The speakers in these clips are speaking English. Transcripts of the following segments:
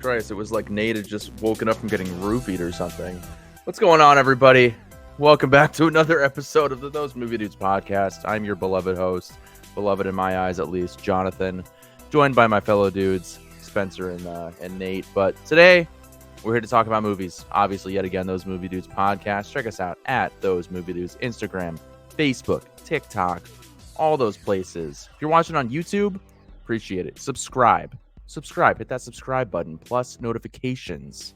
Christ, it was like Nate had just woken up from getting roofied or something. What's going on, everybody? Welcome back to another episode of the Those Movie Dudes podcast. I'm your beloved host, beloved in my eyes at least, Jonathan, joined by my fellow dudes, Spencer and Nate. But today, we're here to talk about movies. Obviously, yet again, Those Movie Dudes podcast. Check us out at Those Movie Dudes, Instagram, Facebook, TikTok, all those places. If you're watching on YouTube, appreciate it. Subscribe, hit that subscribe button, plus notifications,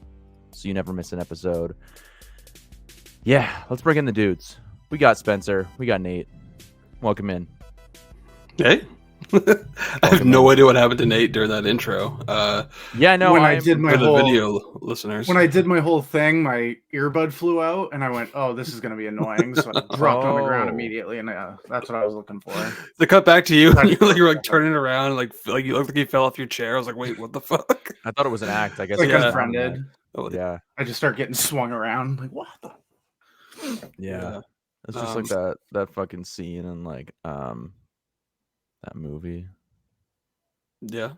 so you never miss an episode. Yeah, let's bring in the dudes. We got Spencer, we got Nate. Welcome in. Hey. I have no idea what happened to Nate during that intro. Yeah, no. When I did my whole video listeners, when I did my whole thing, my earbud flew out, and I went, "Oh, this is going to be annoying." So I dropped on the ground immediately, and that's what I was looking for. The cut back to you, and you're like turning around, like you looked like you fell off your chair. I was like, "Wait, what the fuck?" I thought it was an act. I guess. Like yeah. unfriended. Oh, Yeah. I just start getting swung around. Like what? Yeah. It's just like that fucking scene in like that movie. Yeah.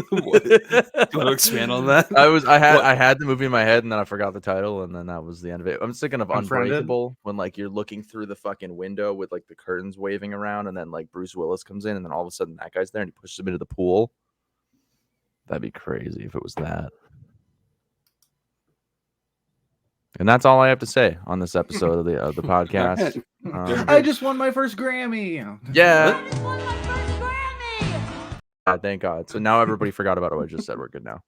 What? Do you want to expand on that? I had the movie in my head and then I forgot the title and then that was the end of it. I'm thinking of Unfriended? Unbreakable, when like you're looking through the fucking window with like the curtains waving around and then like Bruce Willis comes in and then all of a sudden that guy's there and he pushes him into the pool. That'd be crazy if it was that. And that's all I have to say on this episode of the podcast. I just won my first Grammy. Yeah. I just won my first Grammy. Thank God. So now everybody forgot about what I just said. We're good now.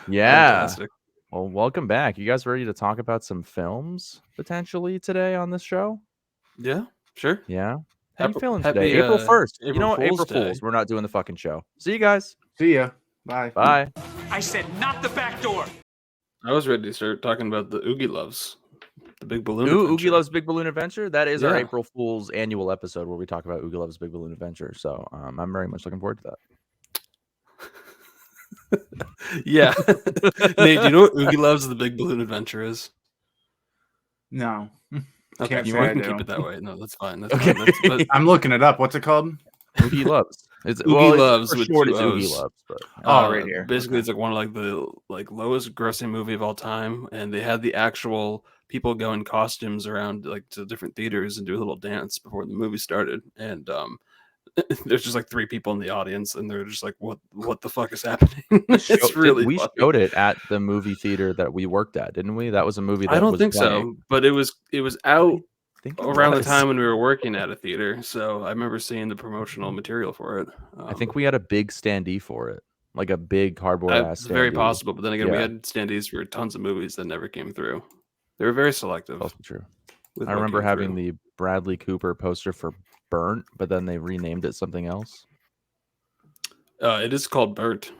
Yeah. Fantastic. Well, welcome back. You guys ready to talk about some films potentially today on this show? Yeah, sure. Yeah. How you feeling happy, today? April 1st. You April know what? Fool's April Day. Fools. We're not doing the fucking show. See you guys. See ya. Bye. Bye. I said not the back door. I was ready to start talking about the Oogie Loves, the Big Balloon. Ooh, Adventure. Oogie Loves Big Balloon Adventure. That is our Yeah. April Fool's annual episode where we talk about Oogie Loves Big Balloon Adventure. So I'm very much looking forward to that. Yeah. Nate, do you know what Oogie Loves the Big Balloon Adventure is? No. Okay, Can't you say want I to do. keep it that way. No, that's fine. That's Okay. fine. But I'm looking it up. What's it called? Oogie Loves. It's Oogie Loves for with short, two it's Oogie O's. Loves. But Oh, right here. Basically, it's like one of like the lowest grossing movie of all time, and they had the actual people go in costumes around like to different theaters and do a little dance before the movie started. And there's just like three people in the audience, and they're just like, "What the fuck is happening?" It's really we funny. showed it at the movie theater that we worked at, didn't we? That was a movie. That I don't was think playing. so, but it was out I think it around the was. time when we were working at a theater, so I remember seeing the promotional material for it. I think we had a big standee for it, like a big cardboard ass. It's very standee. possible, but then again, we Yeah. had standees for tons of movies that never came through. They were very selective. Also true. with I what remember came having through. the Bradley Cooper poster for Burnt, but then they renamed it something else. It is called Burnt.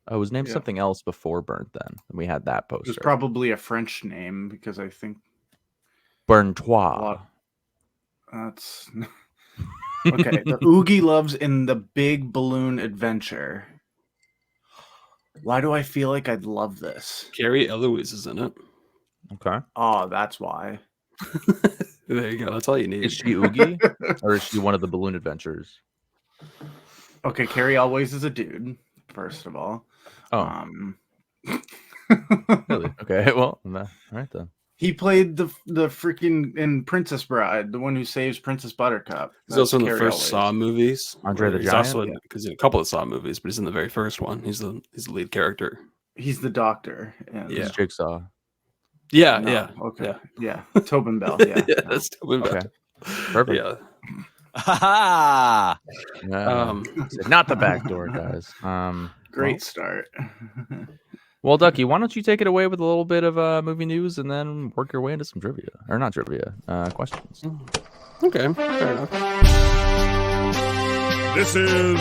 Oh, it was named Yeah. something else before Burnt. Then and we had that It was poster. probably a French name because I think Burntois. lot- that's okay. The Oogie Loves in the Big Balloon Adventure. Why do I feel like I'd love this? Carrie Eloise is in it. Okay. Oh, that's why. There you go. That's all you need. Is she Oogie or is she one of the balloon adventures? Okay, Carrie always is a dude. First of all, Oh, really? Okay. Well, all right then. he played the freaking in Princess Bride, the one who saves Princess Buttercup. He's also in the Carrie first Elwes. Saw movies. Andre the He's Giant? also because in a couple of Saw movies, but he's in the very first one. He's the lead character. He's the doctor. And Yeah. It's Jigsaw. Yeah, No, yeah. Okay. Yeah. Yeah. Tobin Bell. Yeah. Yeah, that's Tobin Bell. Okay. Perfect. Yeah. Ha Not the back door, guys. Great start. Well, Ducky, why don't you take it away with a little bit of movie news and then work your way into some trivia, or not trivia, questions. Okay, fair enough. This is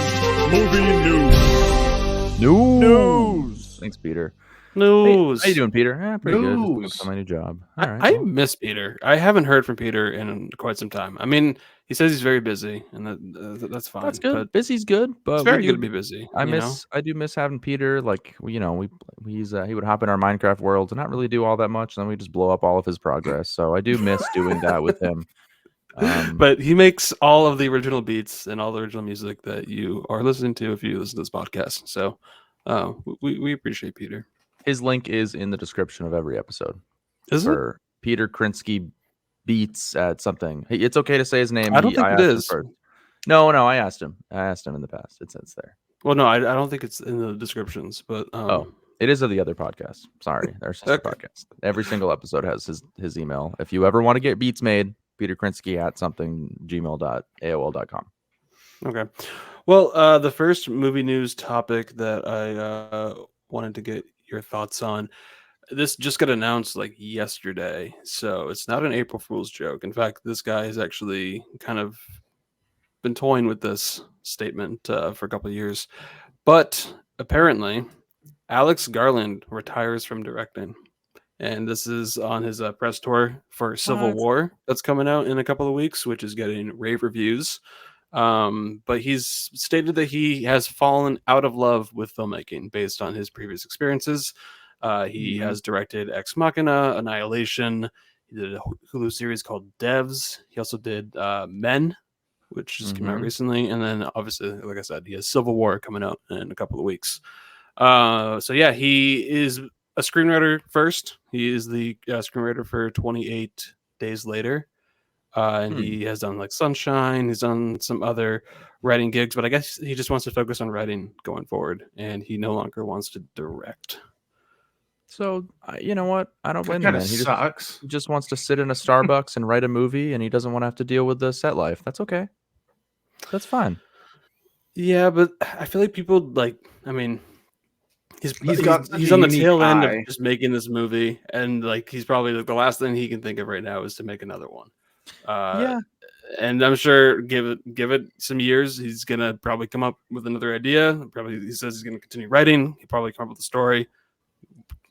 movie news. Thanks, Peter. News. How you doing, Peter? Pretty good. Just News. focused on my new job. All right. I well, miss Peter. I haven't heard from Peter in quite some time. I mean, he says he's very busy, and that's fine. that's good. But Busy's good, but it's very we good do- to be busy. I you know? I do miss having Peter. Like he would hop in our Minecraft world and not really do all that much, and then we just blow up all of his progress. So I do miss doing that with him. But he makes all of the original beats and all the original music that you are listening to if you listen to this podcast. So We appreciate Peter. His link is in the description of every episode. Is it? For Peter Krinsky beats at something. Hey, it's okay to say his name. I don't think I it asked him is. first. No, I asked him. I asked him in the past. It says there. Well, no, I don't think it's in the descriptions, but Oh, it is of the other podcast. Sorry, our sister Okay. podcast. Every single episode has his email. If you ever want to get beats made, Peter Krinsky at something gmail.aol.com. Okay. Well, the first movie news topic that I wanted to get your thoughts on. This just got announced like yesterday, so it's not an April Fool's joke. In fact, this guy has actually kind of been toying with this statement for a couple of years. But apparently, Alex Garland retires from directing. And this is on his press tour for Civil War that's coming out in a couple of weeks, which is getting rave reviews. But he's stated that he has fallen out of love with filmmaking based on his previous experiences. He has directed Ex Machina, Annihilation. He did a Hulu series called Devs. He also did Men, which just came out recently. And then, obviously, like I said, he has Civil War coming out in a couple of weeks. So, yeah, he is a screenwriter first. He is the screenwriter for 28 Days Later. And he has done like Sunshine. He's done some other writing gigs, but I guess he just wants to focus on writing going forward, and he no longer wants to direct. So you know what? I don't blame That him, kind of man. sucks. He just wants to sit in a Starbucks and write a movie, and he doesn't want to have to deal with the set life. That's okay. That's fine. Yeah, but I feel like people like. I mean, he's got such he's a on the unique tail end eye. of just making this movie, and like he's probably like, the last thing he can think of right now is to make another one. Yeah. And I'm sure give it some years, he's gonna probably come up with another idea. Probably he says he's gonna continue writing. He'll probably come up with a story.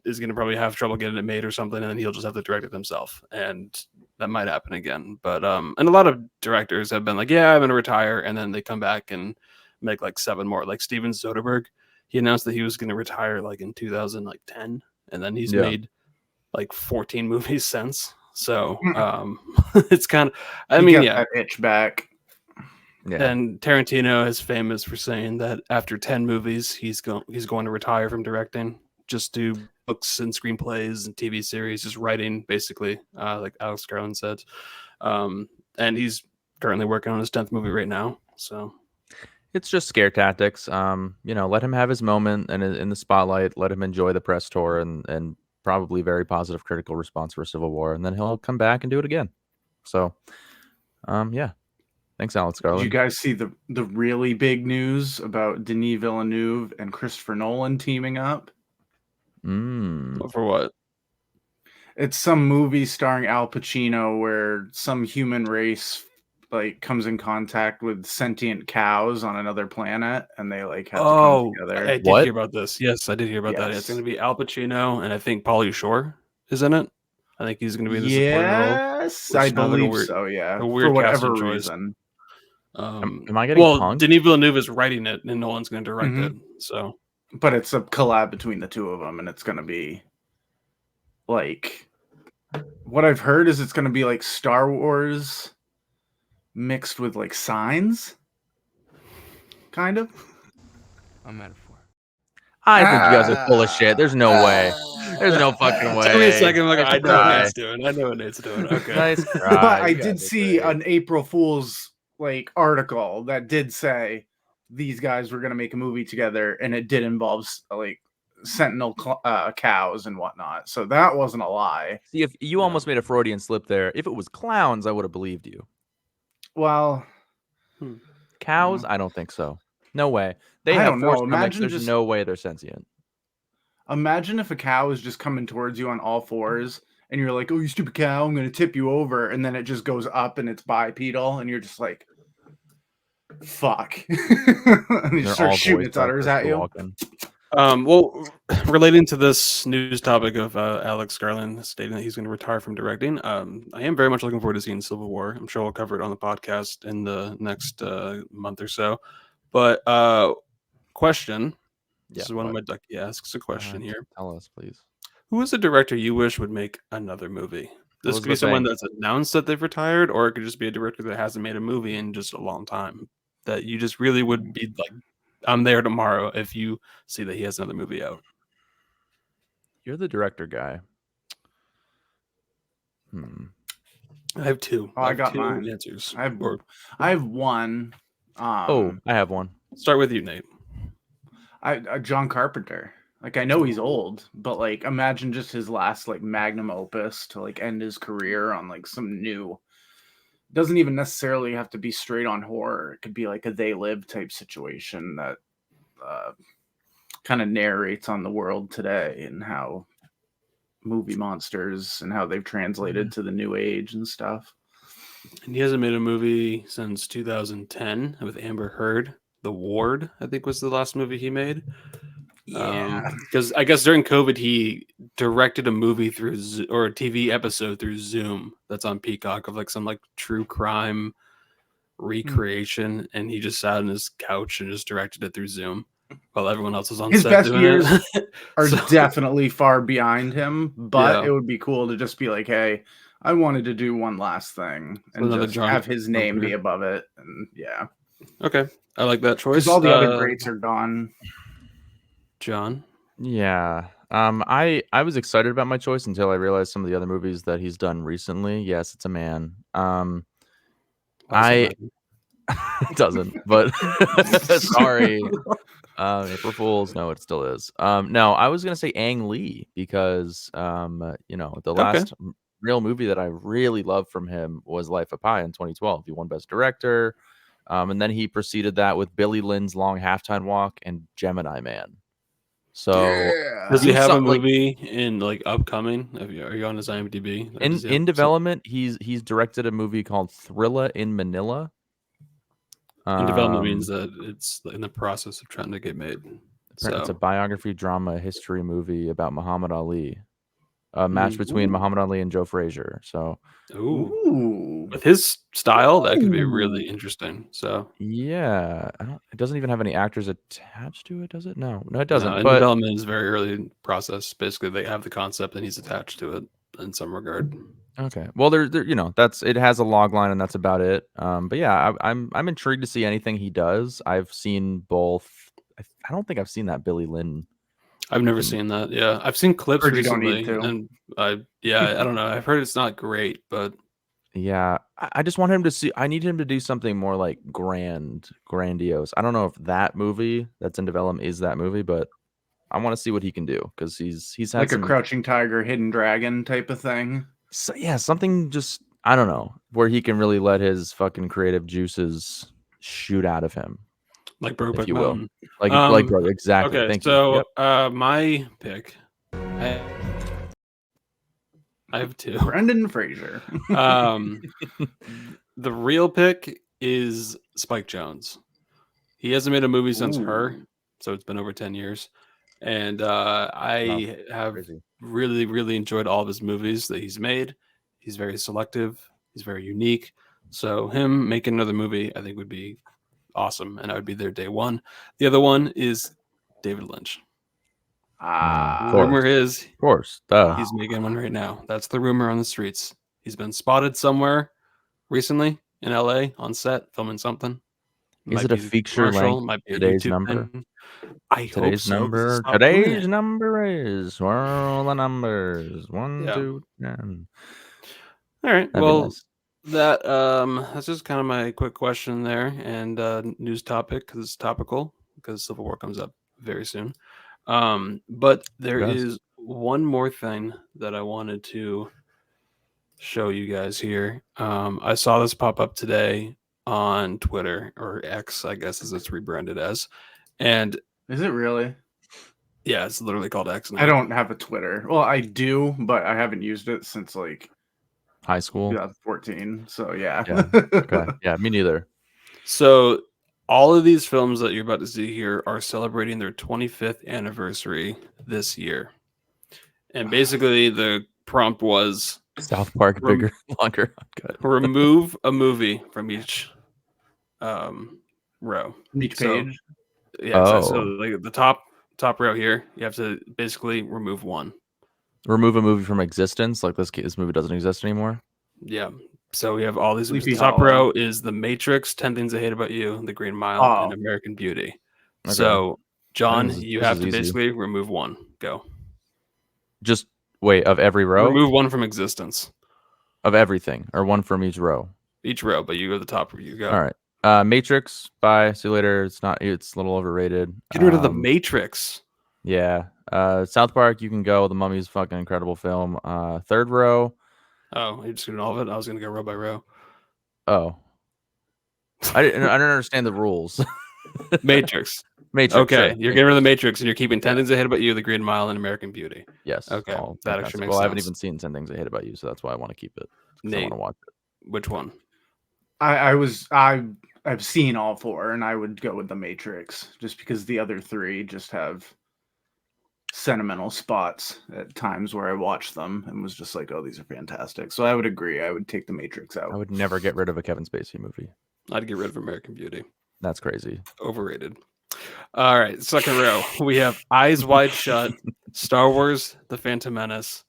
Is gonna probably have trouble getting it made or something, and then he'll just have to direct it himself. And that might happen again. But and a lot of directors have been like, yeah, I'm gonna retire, and then they come back and make like 7 more. Like Steven Soderbergh, he announced that he was gonna retire like in 2010, and then he's made like 14 movies since. So it's kind of, I mean, yeah, that itch back. Yeah. and Tarantino is famous for saying that after 10 movies, he's going to retire from directing, just do books and screenplays and TV series, just writing basically, like Alex Garland said. And he's currently working on his 10th movie right now. So It's just scare tactics. Let him have his moment and in the spotlight. Let him enjoy the press tour and probably very positive critical response for Civil War, and then he'll come back and do it again. So, yeah. Thanks, Alex Garland. Did you guys see the really big news about Denis Villeneuve and Christopher Nolan teaming up? for what? It's some movie starring Al Pacino where some human race like comes in contact with sentient cows on another planet, and they like have to come together. I did hear about this. Yes, I did hear about that. It's going to be Al Pacino, and I think Pauly Shore is in it. I think he's going to be in the supporting role. Yes, I believe so. Yeah, for whatever reason. Am I getting punked? Denis Villeneuve is writing it, and Nolan's going to direct it. So, but it's a collab between the two of them, and it's going to be like what I've heard is it's going to be like Star Wars mixed with like Signs, kind of. A metaphor. I think you guys are full of shit. There's no way. There's no fucking way. Give me a second. Like, I know what cry. Nate's doing. I know what Nate's doing. Okay. Nice But try. I You guys did are see great. an April Fool's like article that did say these guys were going to make a movie together, and it did involve like sentinel cows and whatnot. So that wasn't a lie. See, if you almost made a Freudian slip there. If it was clowns, I would have believed you. Well, Cows? I don't think so. No way. They I have don't know. force stomachs. Imagine There's just- no way they're sentient. imagine if a cow is just coming towards you on all fours, and you're like, "Oh, you stupid cow! I'm going to tip you over," and then it just goes up and it's bipedal, and you're just like, "Fuck!" and you They're start all shooting voiced its by udders at Christopher you. Walken. Well, relating to this news topic of Alex Garland stating that he's going to retire from directing, I am very much looking forward to seeing Civil War. I'm sure we'll cover it on the podcast in the next month or so. But question. This is one of my ducky asks a question here. Tell us, please. Who is a director you wish would make another movie? This could be Elizabeth someone Banks. that's announced that they've retired, or it could just be a director that hasn't made a movie in just a long time that you just really would be like I'm there tomorrow if you see that he has another movie out. You're the director guy. I have two. Oh, I have got two mine. answers. I have Or one. I have one. start with you, Nate. John Carpenter. Like, I know he's old, but like, imagine just his last like magnum opus to like end his career on like some new. Doesn't even necessarily have to be straight on horror. It could be like a They Live type situation that kind of narrates on the world today and how movie monsters and how they've translated to the new age and stuff. And he hasn't made a movie since 2010 with Amber Heard. The Ward, I think, was the last movie he made. Yeah. Because I guess during COVID, he directed a movie through or a TV episode through Zoom that's on Peacock of like some like true crime recreation, and he just sat on his couch and just directed it through Zoom while everyone else was on His set best doing years it. are So, definitely far behind him, but Yeah. it would be cool to just be like, hey, I wanted to do one last thing and another just John have his name be Carpenter. above it. And yeah, Okay, I like that choice. because all the other greats are gone. John. Yeah. I was excited about my choice until I realized some of the other movies that he's done recently. Yes, it's a man. Why is I that? it doesn't, but sorry. April Fools. No, it still is. No, I was gonna say Ang Lee because the last real movie that I really loved from him was Life of Pi in 2012. He won Best Director. And then he preceded that with Billy Lynn's Long Halftime Walk and Gemini Man. So Does he was have a like movie in like upcoming? Are you on his IMDb? Or does he have in development. He's directed a movie called Thrilla in Manila. in development means that it's in the process of trying to get made. It's a So biography drama history movie about Muhammad Ali. A match between Muhammad Ali and Joe Frazier. So Ooh. with his style, that could be really interesting. So yeah, it doesn't even have any actors attached to it, does it? No, it doesn't. in But development is very early process. Basically, they have the concept and he's attached to it in some regard. okay, well, there, that's it has a log line and that's about it. But yeah, I'm intrigued to see anything he does. I've seen both. I don't think I've seen that Billy Lynn. I've never seen that. Yeah, I've seen clips Heard you don't recently, need to. and I don't know. I've heard it's not great, but Yeah, I just want him to see. I need him to do something more like grandiose. I don't know if that movie that's in development is that movie, but I want to see what he can do because he's had Like a some Crouching Tiger, Hidden Dragon type of thing. something just I don't know where he can really let his fucking creative juices shoot out of him, like if Brokeback you will. Mountain. Like bro, exactly. Okay, Thank so you. Yep. my pick, I have two. Brendan Fraser. The real pick is Spike Jonze. He hasn't made a movie since Her, so it's been over 10 years. And I have Crazy. really, really enjoyed all of his movies that he's made. He's very selective. He's very unique. So him making another movie, I think, would be awesome, and I would be there day one. The other one is David Lynch. Ah, Rumor is Of course. Duh. he's making one right now. That's the rumor on the streets. He's been spotted somewhere recently in LA on set filming something. Is it a be the feature commercial, length? might be a Today's YouTube number. thing. I hope Today's so, 'cause number. it's not doing Today's it. number is swirl the numbers 1, Yeah. 2, 10. All right. That'd be Well, nice. that's just kind of my quick question there, and news topic because it's topical because Civil War comes up very soon. But there does. is one more thing that I wanted to show you guys here. I saw this pop up today on Twitter, or X, I guess as it's rebranded as, and is it really? yeah, it's literally called X now. I don't have a Twitter. Well, I do, but I haven't used it since like High school. 2014. So yeah. Yeah. Okay. Yeah, me neither. So all of these films that you're about to see here are celebrating their 25th anniversary this year. And basically the prompt was South Park bigger, longer. Good. remove a movie from each row. Each So, page. yeah, so Oh. like the top row here, you have to basically remove one. Remove a movie from existence. Like this movie doesn't exist anymore. Yeah. So we have all these. Sleepy The top Hollow. row is The Matrix, 10 Things I Hate About You, The Green Mile, and Oh. American Beauty. Okay. So, John, This is- you this have is to easy. basically remove one. Go. Just wait, of every row? Remove one from existence. Of everything, or one from each row. Each row, but you go to the top. You go. All right. Matrix. Bye. See you later. It's a little overrated. Get rid of the Matrix. Yeah. South Park. You can go. The Mummy's fucking incredible film. Third row. Oh, you're just doing all of it. I was gonna go row by row. Oh. I don't understand the rules. Matrix. Matrix. Okay, sure. you're getting rid of the Matrix, and you're keeping 10 Things I Hate About You, The Green Mile, and American Beauty. Yes. Okay, all that actually fantastic. makes Well, I haven't sense. even seen 10 Things I Hate About You, so that's why I want to keep it. 'Cause I Nate, want to watch it. which one? I've seen all four, and I would go with the Matrix just because the other three just have sentimental spots at times where I watched them and was just like, oh, these are fantastic. So I would agree. I would take the Matrix out. I would never get rid of a Kevin Spacey movie. I'd get rid of American Beauty. That's crazy. Overrated. All right, second row. We have Eyes Wide Shut, Star Wars, The Phantom Menace,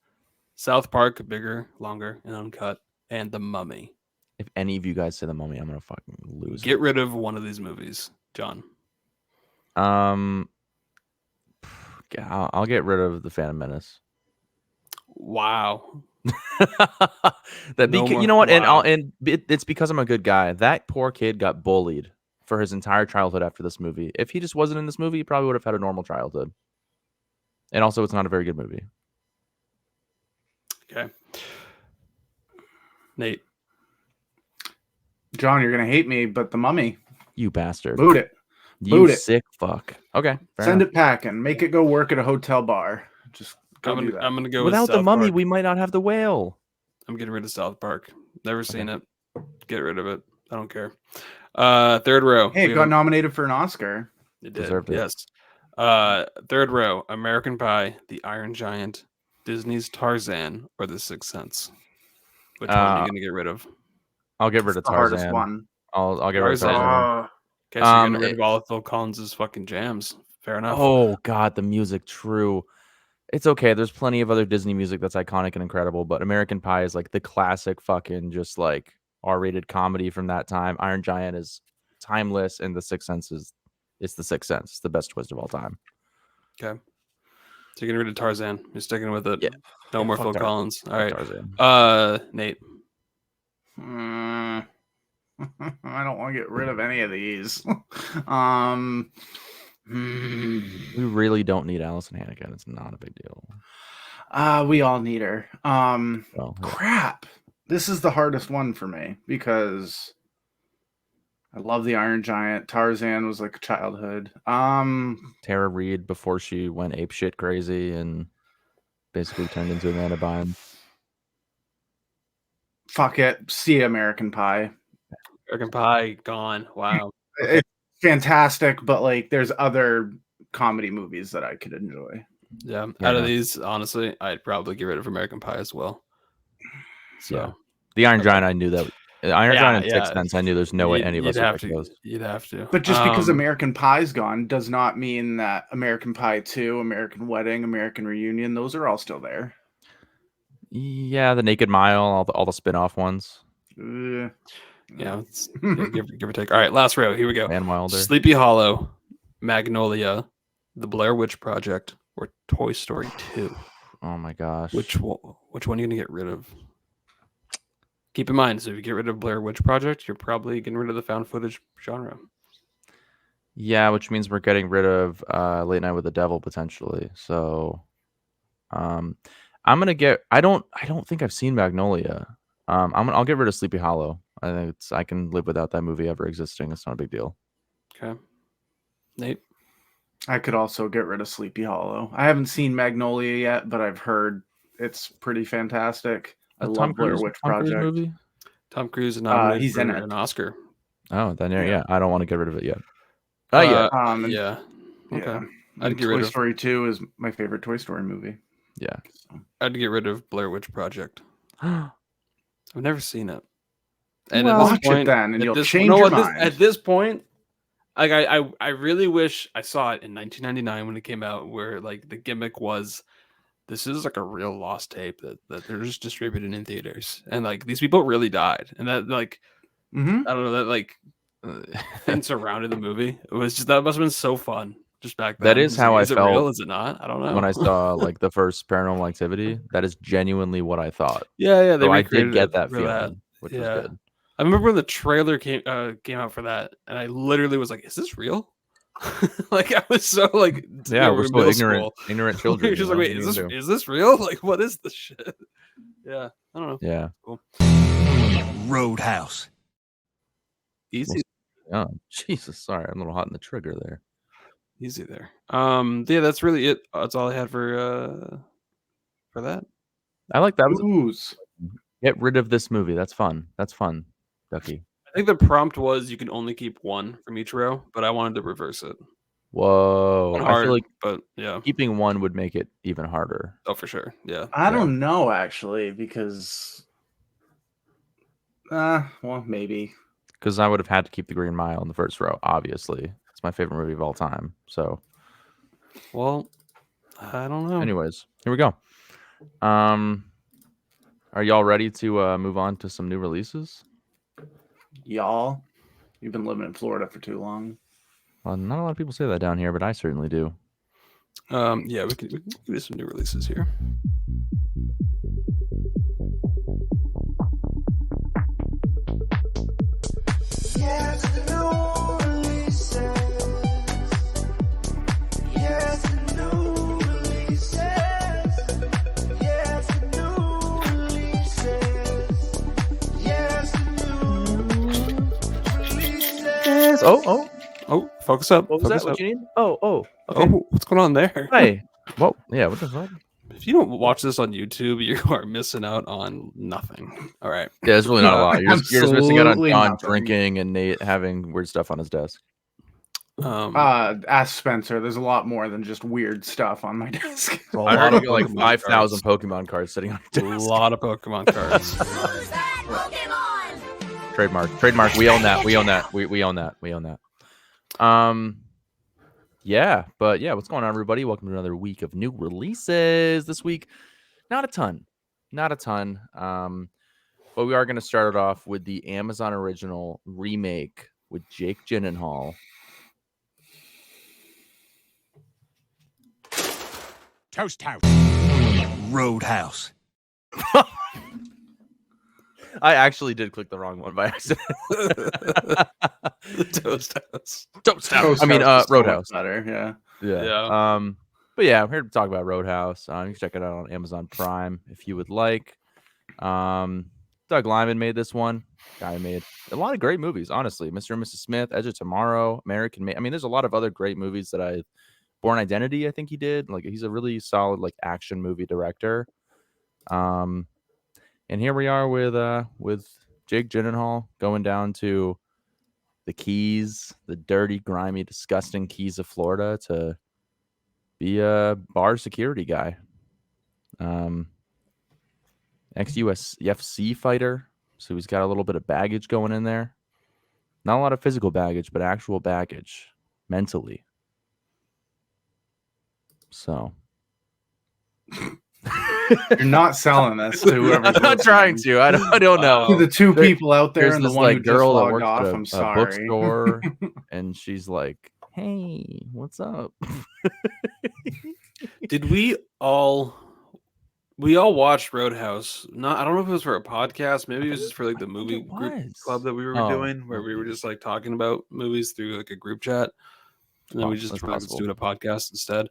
South Park, Bigger, Longer, and Uncut, and The Mummy. If any of you guys say The Mummy, I'm gonna fucking lose. Get rid of one of these movies, John. Yeah, I'll get rid of the Phantom Menace. Wow. You know what? Wow. It's because I'm a good guy. That poor kid got bullied for his entire childhood after this movie. If he just wasn't in this movie, he probably would have had a normal childhood. And also, it's not a very good movie. Okay. Nate. John, you're gonna hate me, but the Mummy, You bastard. boot it. You boot it. sick fuck. Okay. Send it packing. Make it go work at a hotel bar. Just go do that. I'm gonna go Without with the South Mummy, Park. we might not have the whale. I'm getting rid of South Park. Never seen it. Get rid of it. I don't care. Third row. Hey, it got nominated for an Oscar. It did. Deserved it. Yes. Third row. American Pie, The Iron Giant, Disney's Tarzan, or The Sixth Sense. Which one are you gonna get rid of? I'll get rid of The hardest Tarzan. one. I'll get rid of Tarzan. Tarzan. Okay, so you're getting rid of all of Phil Collins' fucking jams. Fair enough. Oh God, the music. True. It's okay. There's plenty of other Disney music that's iconic and incredible, but American Pie is like the classic fucking just like R-rated comedy from that time. Iron Giant is timeless, and The Sixth Sense it's The Sixth Sense. It's the best twist of all time. Okay. So you're getting rid of Tarzan. You're sticking with it. Yeah. No more fuck Phil Collins. All right. Tarzan. Nate. I don't want to get rid of any of these. We really don't need Allison Hannigan. It's not a big deal. We all need her. Well, yeah. Crap. This is the hardest one for me because I love the Iron Giant. Tarzan was like a childhood. Tara Reid before she went apeshit crazy and basically turned into Amanda Bynes. Fuck it. See American Pie. American Pie gone. Wow. It's fantastic, but like there's other comedy movies that I could enjoy. Yeah. Yeah. Out of these, honestly, I'd probably get rid of American Pie as well. So Yeah. The Iron Giant, I knew that. Iron Giant and Sixth yeah. Sense, I knew there's no way any of us you'd would have pick to. those. You'd have to. But just because American Pie's gone does not mean that American Pie 2, American Wedding, American Reunion, those are all still there. Yeah, the Naked Mile, all the spin-off ones. Yeah, give or take. All right, last row. Here we go. Van Wilder. Sleepy Hollow, Magnolia, The Blair Witch Project, or Toy Story 2. Oh my gosh. Which one are you gonna get rid of? Keep in mind, so if you get rid of Blair Witch Project, you're probably getting rid of the found footage genre. Yeah, which means we're getting rid of Late Night with the Devil potentially. So I'm gonna get I don't think I've seen Magnolia. I'll get rid of Sleepy Hollow. I think I can live without that movie ever existing. It's not a big deal. Okay. Nate? I could also get rid of Sleepy Hollow. I haven't seen Magnolia yet, but I've heard it's pretty fantastic. I love Blair Witch Project. Movie? Tom Cruise is nominated he's for in it. an Oscar. Oh, then yeah, Yeah. I don't want to get rid of it yet. Oh yeah. And- Yeah. Okay. yeah. I'd And get rid Toy of Story 2 is my favorite Toy Story movie. Yeah. So. I'd get rid of Blair Witch Project. Oh, I've never seen it. Well, at this watch it then, and at you'll this- change no, your at this- mind. At this point, like I really wish I saw it in 1999 when it came out, where like the gimmick was, this is like a real lost tape that they're just distributed in theaters, and like these people really died, and that like Mhm. I don't know, that like thing surrounding the movie. It was just that must have been so fun just back then. That is It's how like, I is it real? felt Is it not? I don't know. when I saw like the first Paranormal Activity. That is genuinely what I thought. yeah, they So I did recreated get it that for feeling, which was Yeah. good. I remember when the trailer came out for that, and I literally was like, "Is this real?" Like I was so like, Yeah, we're in so middle ignorant school. children. You're just like, What wait, are you is gonna do? this real? Like, what is this shit? Yeah, I don't know. Yeah. Cool. Roadhouse. Easy, Oh, Jesus. Sorry, I'm a little hot in the trigger there. easy there. Yeah, that's really it. That's all I had for that. I like that. Was Ooze. get rid of this movie. That's fun. That's fun, Ducky. I think the prompt was you can only keep one from each row, but I wanted to reverse it. Whoa. One I hard, feel like but yeah, keeping one would make it even harder. oh for sure, yeah. I don't know actually because well, maybe. Because I would have had to keep The Green Mile in the first row, obviously. It's my favorite movie of all time. So, Well, I don't know. anyways, here we go. Are y'all ready to move on to some new releases? Y'all, you've been living in Florida for too long. Well, not a lot of people say that down here, but I certainly do. Yeah, we can do some new releases here. Oh, focus up. What was focus that? What up. you need? Oh. Oh, what's going on there? Hey. Whoa. Yeah. What the fuck? If you don't watch this on YouTube, you are missing out on nothing. All right. Yeah, it's really not a lot. You're just missing out on Absolutely John nothing. drinking and Nate having weird stuff on his desk. Ask Spencer. There's a lot more than just weird stuff on my desk. I heard you got like Pokemon 5,000 cards. Pokemon cards sitting on A his desk. lot of Pokemon cards. Who's that Pokemon? Trademark. We own that. We own that. We own that. We own that. Yeah, but yeah, what's going on, everybody? Welcome to another week of new releases. This week, not a ton. But we are going to start it off with the Amazon original remake with Jake Gyllenhaal. Toast House. Roadhouse. I actually did click the wrong one by accident. Toast House. Toast House. I mean, House is so much Roadhouse. better, yeah. Yeah. But yeah, I'm here to talk about Roadhouse. You can check it out on Amazon Prime if you would like. Doug Liman made this one. Guy made a lot of great movies, honestly. Mr. and Mrs. Smith, Edge of Tomorrow, American Made. I mean, there's a lot of other great movies that Born Identity, I think he did. Like, he's a really solid like action movie director. And here we are with Jake Gyllenhaal going down to the Keys, the dirty, grimy, disgusting Keys of Florida to be a bar security guy. Ex-UFC fighter, so he's got a little bit of baggage going in there. Not a lot of physical baggage, but actual baggage mentally. So You're not selling this to whoever's I'm not trying listening. to. I don't know. To the two people out there There's and the this one who like just girl that logged works off, at I'm a sorry. bookstore, and she's like, "Hey, what's up?" Did we all watched Roadhouse? Not, I don't know if it was for a podcast. Maybe it was just for like the movie group club that we were doing, where we were just like talking about movies through like a group chat, and then we just were like, let's do it a podcast instead.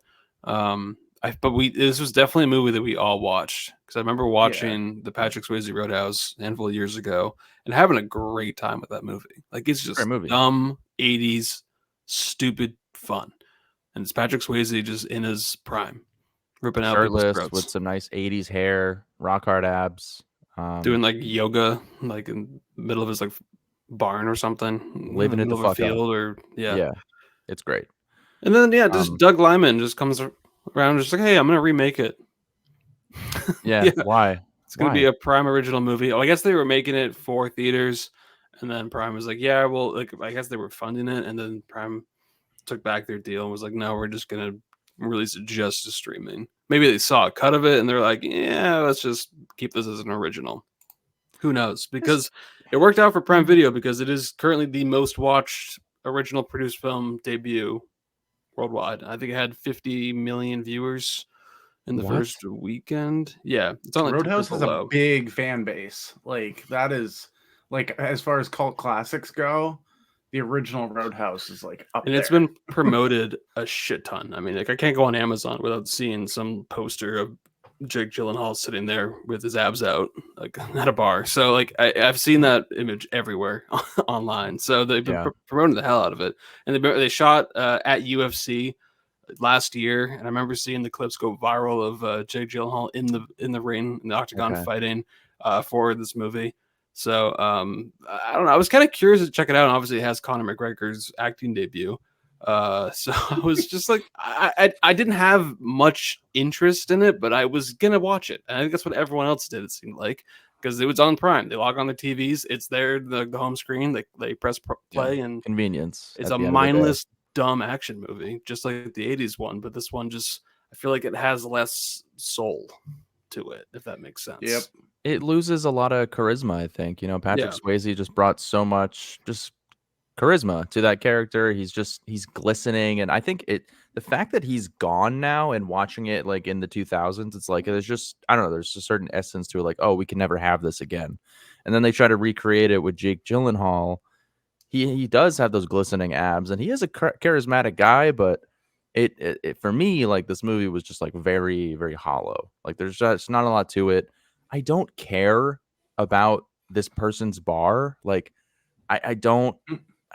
This was definitely a movie that we all watched because I remember watching the Patrick Swayze Roadhouse a handful of years ago and having a great time with that movie. Like, it's just dumb 80s stupid fun, and it's Patrick Swayze just in his prime, ripping out people's shirtless throats with some nice 80s hair, rock hard abs, doing like yoga, like in the middle of his like barn or something, living it in the middle of a fuck up. field, or yeah, it's great. And then just Doug Liman just comes around, just like, hey, I'm gonna remake it. Yeah. Why? It's gonna be a Prime original movie. Oh, I guess they were making it for theaters, and then Prime was like, yeah, well, like I guess they were funding it, and then Prime took back their deal and was like, no, we're just gonna release it just to streaming. Maybe they saw a cut of it and they're like, yeah, let's just keep this as an original. Who knows? Because It worked out for Prime Video because it is currently the most watched original produced film debut worldwide. I think it had 50 million viewers in the What? first weekend. Yeah, it's on like Roadhouse has a below. big fan base. Like that is like as far as cult classics go, the original Roadhouse is like up And there. it's been promoted a shit ton. I mean, like I can't go on Amazon without seeing some poster of Jake Gyllenhaal sitting there with his abs out, like at a bar. So like I've seen that image everywhere online. So they've been Yeah. promoting the hell out of it. And they shot at UFC last year, and I remember seeing the clips go viral of Jake Gyllenhaal in the ring in the octagon Okay. fighting for this movie. So I don't know. I was kind of curious to check it out. And obviously, it has Conor McGregor's acting debut. So I was just like, I didn't have much interest in it, but I was gonna watch it. And I think that's what everyone else did. It seemed like because it was on Prime. They log on their TVs. It's there, the home screen. They press play, and Convenience. it's at a the end of the day. mindless, dumb action movie, just like the '80s one. But this one just, I feel like it has less soul to it, if that makes sense. Yep. It loses a lot of charisma, I think. You know, Patrick Yeah. Swayze just brought so much just charisma to that character. He's glistening, and I think the fact that he's gone now and watching it like in the 2000s, it's like there's just I don't know, there's a certain essence to it, like, oh, we can never have this again. And then they try to recreate it with Jake Gyllenhaal. He does have those glistening abs, and he is a charismatic guy, but it for me, like this movie was just like very, very hollow. Like there's just not a lot to it. I don't care about this person's bar. Like I don't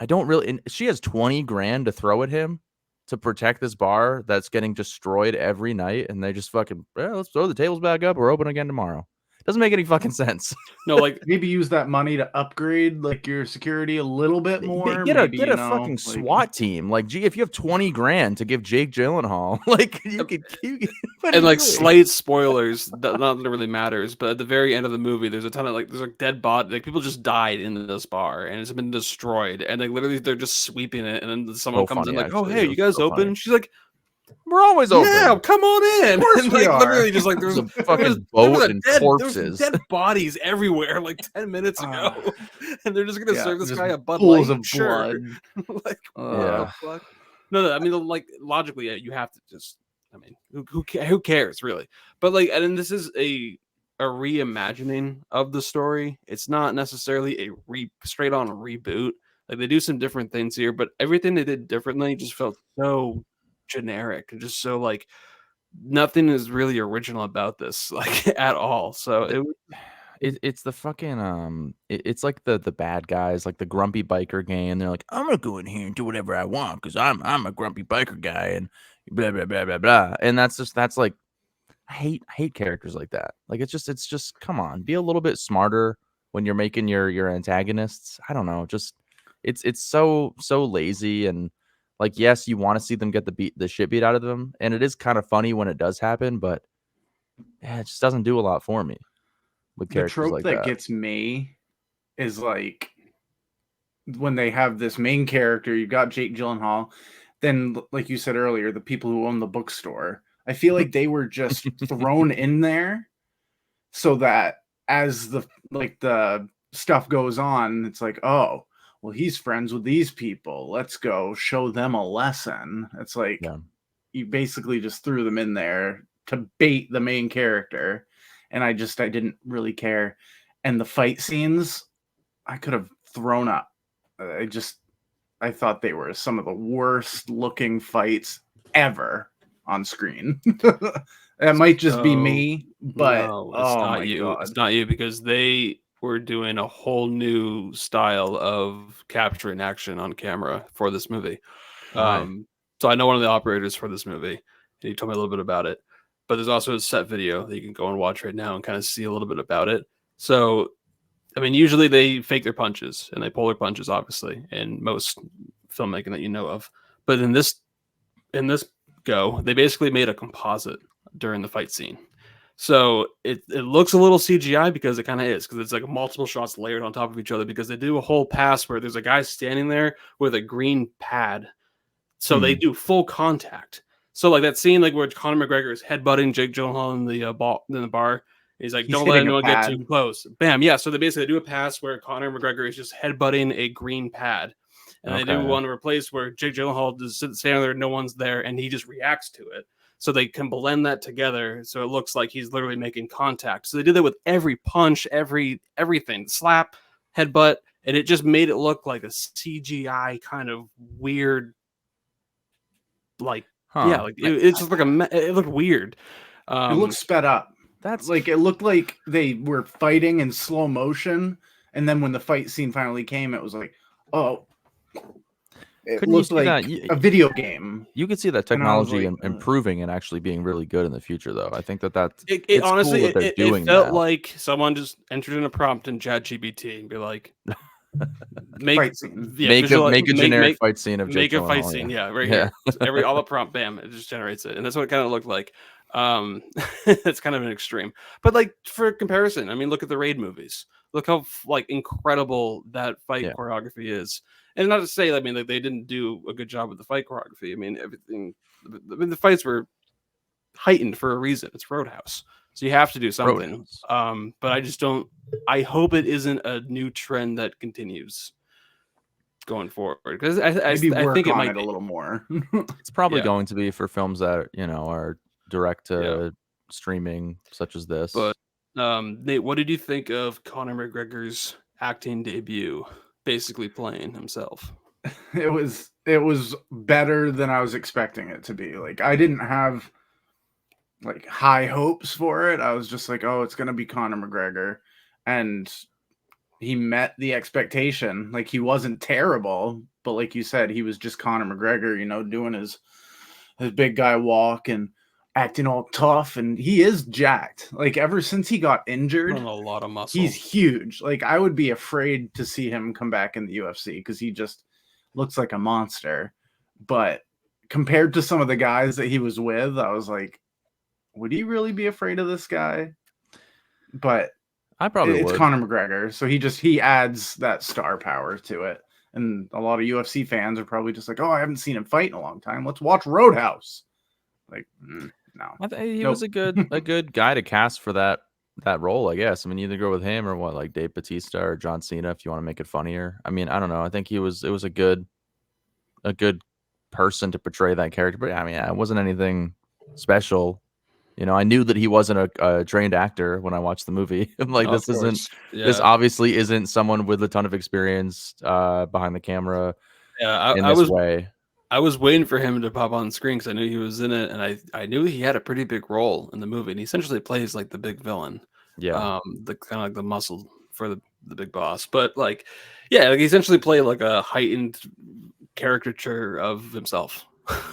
really. And she has 20 grand to throw at him to protect this bar that's getting destroyed every night, and they just fucking let's throw the tables back up. We're open again tomorrow. Doesn't make any fucking sense. No, like Maybe use that money to upgrade like your security a little bit more. Get maybe, a fucking like, SWAT team. Like, gee, if you have 20 grand to give Jake Gyllenhaal, like you could what are and you like doing? slight spoilers, not that it really matters, but at the very end of the movie, there's a ton of there's like dead body, like people just died in this bar and it's been destroyed, and like literally they're just sweeping it, and then someone So comes in funny, like, oh actually. hey, It you was guys so open? funny. And she's like, We're always open. yeah, come on in. course And we like are. literally just like there's Some fucking boat and there was corpses. dead bodies everywhere like 10 minutes ago, and they're just gonna yeah, serve this just guy a Bud pools Light. of Sure. blood. Like Yeah. what the fuck? No, I mean like logically, you have to just. I mean, who cares really? But like, and then this is a reimagining of the story. It's not necessarily a straight on reboot. Like they do some different things here, but everything they did differently just felt so generic and just so like nothing is really original about this like at all. So It's the fucking it's like the bad guys, like the grumpy biker gang. They're like, I'm gonna go in here and do whatever I want because I'm a grumpy biker guy and blah blah blah blah blah. And that's like I hate characters like that. Like it's just come on, be a little bit smarter when you're making your antagonists. I don't know, just it's so lazy, and like yes, you want to see them get the shit beat out of them, and it is kind of funny when it does happen, but yeah, it just doesn't do a lot for me with The characters trope like that that. gets me is like when they have this main character, you've got Jake Gyllenhaal, then like you said earlier, the people who own the bookstore. I feel like they were just thrown in there so that as the stuff goes on, it's like, oh, well, he's friends with these people. Let's go show them a lesson. It's like Yeah. you basically just threw them in there to bait the main character. And I didn't really care. And the fight scenes, I could have thrown up. I thought they were some of the worst looking fights ever on screen. That might just be me, but no, it's oh not my you. god. It's not you because they were doing a whole new style of capturing action on camera for this movie. Why? So I know one of the operators for this movie, and he told me a little bit about it. But there's also a set video that you can go and watch right now and kind of see a little bit about it. So, I mean, usually they fake their punches and they pull their punches, obviously, in most filmmaking that you know of. But in this go, they basically made a composite during the fight scene. So it looks a little CGI because it kind of is, because it's like multiple shots layered on top of each other, because they do a whole pass where there's a guy standing there with a green pad. So they do full contact. So like that scene, like where Conor McGregor is headbutting Jake Gyllenhaal in the bar, He's like, He's don't let hitting a anyone get pad. too close. Bam. Yeah. So they basically do a pass where Conor McGregor is just headbutting a green pad. And they do Okay. one replace where Jake Gyllenhaal is standing there, no one's there, and he just reacts to it. So they can blend that together, so it looks like he's literally making contact. So they did that with every punch, everything, slap, headbutt, and it just made it look like a CGI kind of weird, like it's just like it looked weird. It looked sped up. That's Like it looked like they were fighting in slow motion, and then when the fight scene finally came, it was like, oh, it Couldn't you looked see like that? a video game. You could see that And I was technology like, improving and actually being really good in the future, though. I think that's It honestly, cool that they're doing it felt that. like someone just entered in a prompt in ChatGPT and be like, make Fight scene. Make a generic fight scene of Jake make a fight Gyllenhaal, scene, yeah. right Yeah. here. All the prompt, bam, it just generates it, and that's what it kind of looked like. It's kind of an extreme, but like for comparison, I mean, look at the Raid movies. Look how like incredible that fight Yeah. choreography is, and not to say, I mean, like they didn't do a good job with the fight choreography. I mean, everything. I mean, the fights were heightened for a reason. It's Roadhouse, so you have to do something. Roadhouse. But I just don't. I hope it isn't a new trend that continues going forward, because I think it might a little more. It's probably Yeah. going to be for films that are direct to streaming, such as this. But Nate, what did you think of Conor McGregor's acting debut, basically playing himself? It was better than I was expecting it to be. Like I didn't have like high hopes for it. I was just like, oh, it's gonna be Conor McGregor, and he met the expectation. Like he wasn't terrible, but like you said, he was just Conor McGregor, doing his big guy walk and acting all tough, and he is jacked. Like ever since he got injured, A lot of muscle. he's huge. Like I would be afraid to see him come back in the UFC because he just looks like a monster. But compared to some of the guys that he was with, I was like, would he really be afraid of this guy? But I probably it's would. Conor McGregor, so he adds that star power to it. And a lot of UFC fans are probably just like, oh, I haven't seen him fight in a long time. Let's watch Roadhouse. Like, no. He was a good guy to cast for that role, I guess. I mean, either go with him or what, like Dave Bautista or John Cena, if you want to make it funnier. I mean, I don't know. I think it was a good person to portray that character. But I mean, it wasn't anything special. I knew that he wasn't a trained actor when I watched the movie. I'm like, this obviously isn't someone with a ton of experience behind the camera. Yeah, I was waiting for him to pop on screen because I knew he was in it, and I knew he had a pretty big role in the movie, and he essentially plays like the big villain. Yeah. The kind of like the muscle for the big boss. But like, yeah, like he essentially played like a heightened caricature of himself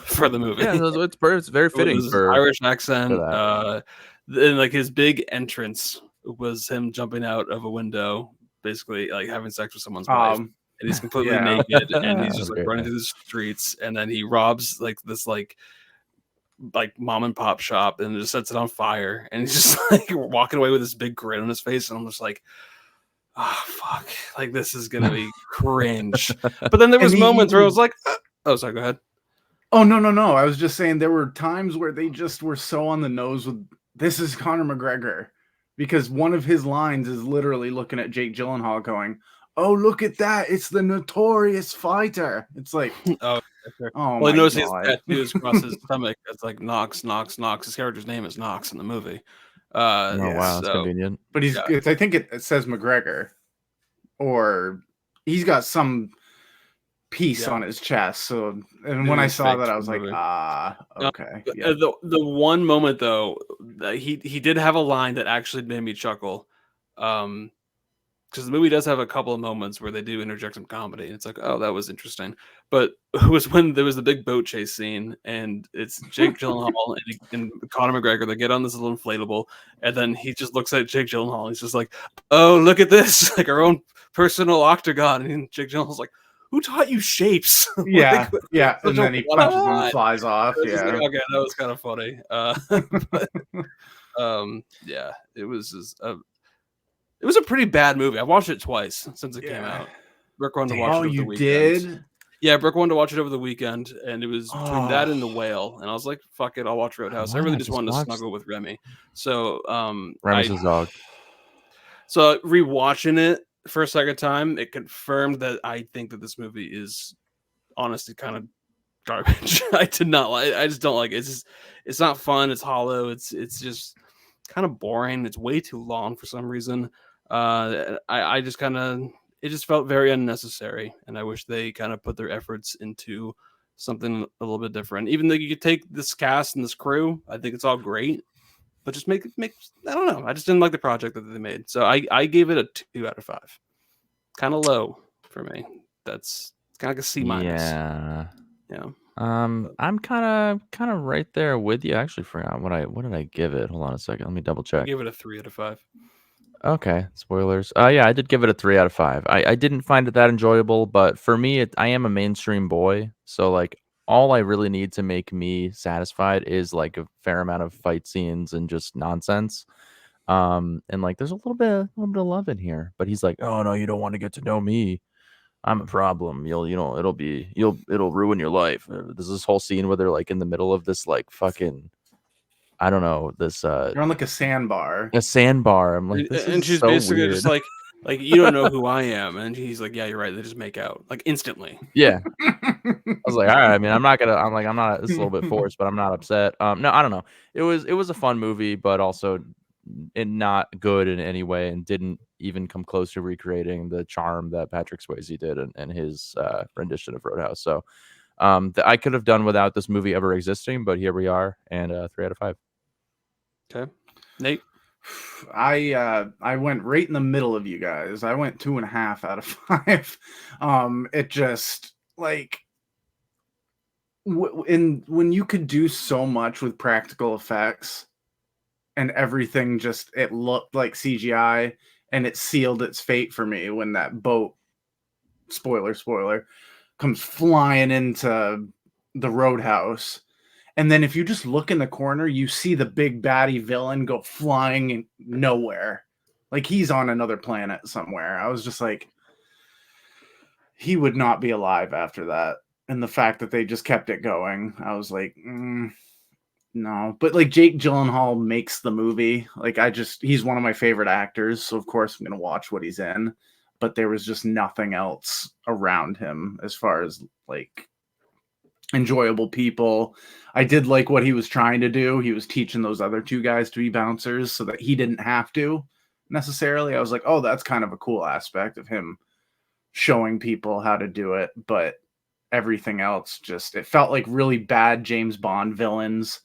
for the movie. Yeah, it's very fitting for Irish accent. for And like his big entrance was him jumping out of a window, basically like having sex with someone's wife. And he's completely naked, and he's just like running through the streets, and then he robs like this like mom and pop shop and just sets it on fire, and he's just like walking away with this big grin on his face, and I'm just like, oh fuck, like this is gonna be cringe. But then there was moments where I was like, oh sorry, go ahead. Oh no. I was just saying there were times where they just were so on the nose with this is Conor McGregor, because one of his lines is literally looking at Jake Gyllenhaal going, oh, look at that. It's the Notorious Fighter. It's like, oh, sure. Oh, well, my notice God. his tattoos across his stomach. It's like Knox. His character's name is Knox in the movie. Wow, that's convenient. But I think it says McGregor, or he's got some piece on his chest. So, and when I saw that, I was like, okay. Yeah. The one moment though, he did have a line that actually made me chuckle. Because the movie does have a couple of moments where they do interject some comedy, and it's like, oh, that was interesting. But it was when there was the big boat chase scene, and it's Jake Gyllenhaal and Conor McGregor. They get on this little inflatable, and then he just looks at Jake Gyllenhaal. And he's just like, oh, look at this, like our own personal octagon. And Jake Gyllenhaal's like, who taught you shapes? Yeah, yeah. And then he punches him and flies off. Yeah. Like, okay, that was kind of funny. Yeah, it was just it was a pretty bad movie. I watched it twice since it came out. Rick wanted to watch it over the weekend. Did? Yeah, Brooke wanted to watch it over the weekend, and it was between that and The Whale, and I was like, "Fuck it, I'll watch Roadhouse." I Why really not just just wanted to watch snuggle with Remy, so Remus's dog? So rewatching it for a second time, it confirmed that I think that this movie is honestly kind of garbage. I did not like. I just don't like it. It's not fun. It's hollow. It's just kind of boring. It's way too long for some reason. I just kind of it just felt very unnecessary, and I wish they kind of put their efforts into something a little bit different. Even though you could take this cast and this crew, I think it's all great, but just make I don't know. I just didn't like the project that they made, so I gave it a 2 out of 5. Kind of low for me. It's kind of like a C minus. Yeah. Yeah. I'm kind of right there with you. I actually forgot what did I give it. Hold on a second. Let me double I check. gave it a 3 out of 5. Okay, spoilers. Yeah, I did give it a 3 out of 5. I didn't find it that enjoyable, but for me, I am a mainstream boy, so like all I really need to make me satisfied is like a fair amount of fight scenes and just nonsense. And like there's a little bit of love in here, but he's like, "Oh no, you don't want to get to know me. I'm a problem. It'll ruin your life." There's this whole scene where they're like in the middle of this like fucking I don't know, this You're on like a sandbar. a sandbar. I'm like, this And is she's so basically weird. just like you don't know who I am, and he's like, yeah, you're right. They just make out like instantly. Yeah. I was like, all right. I mean, I'm not. It's a little bit forced, but I'm not upset. No, I don't know. It was a fun movie, but also not good in any way, and didn't even come close to recreating the charm that Patrick Swayze did in his rendition of Roadhouse. So, I could have done without this movie ever existing, but here we are, and 3 out of 5. Okay, Nate. I went right in the middle of you guys. I went 2.5 out of 5. It just like when you could do so much with practical effects and everything just it looked like CGI, and it sealed its fate for me when that boat spoiler comes flying into the roadhouse. And then if you just look in the corner, you see the big baddie villain go flying in nowhere. Like he's on another planet somewhere. I was just like, he would not be alive after that. And the fact that they just kept it going, I was like, no. But like Jake Gyllenhaal makes the movie. Like he's one of my favorite actors. So of course I'm going to watch what he's in. But there was just nothing else around him as far as like enjoyable people. I did like what he was trying to do. He was teaching those other 2 guys to be bouncers so that he didn't have to necessarily. I was like, oh, that's kind of a cool aspect of him showing people how to do it. But everything else just it felt like really bad James Bond villains.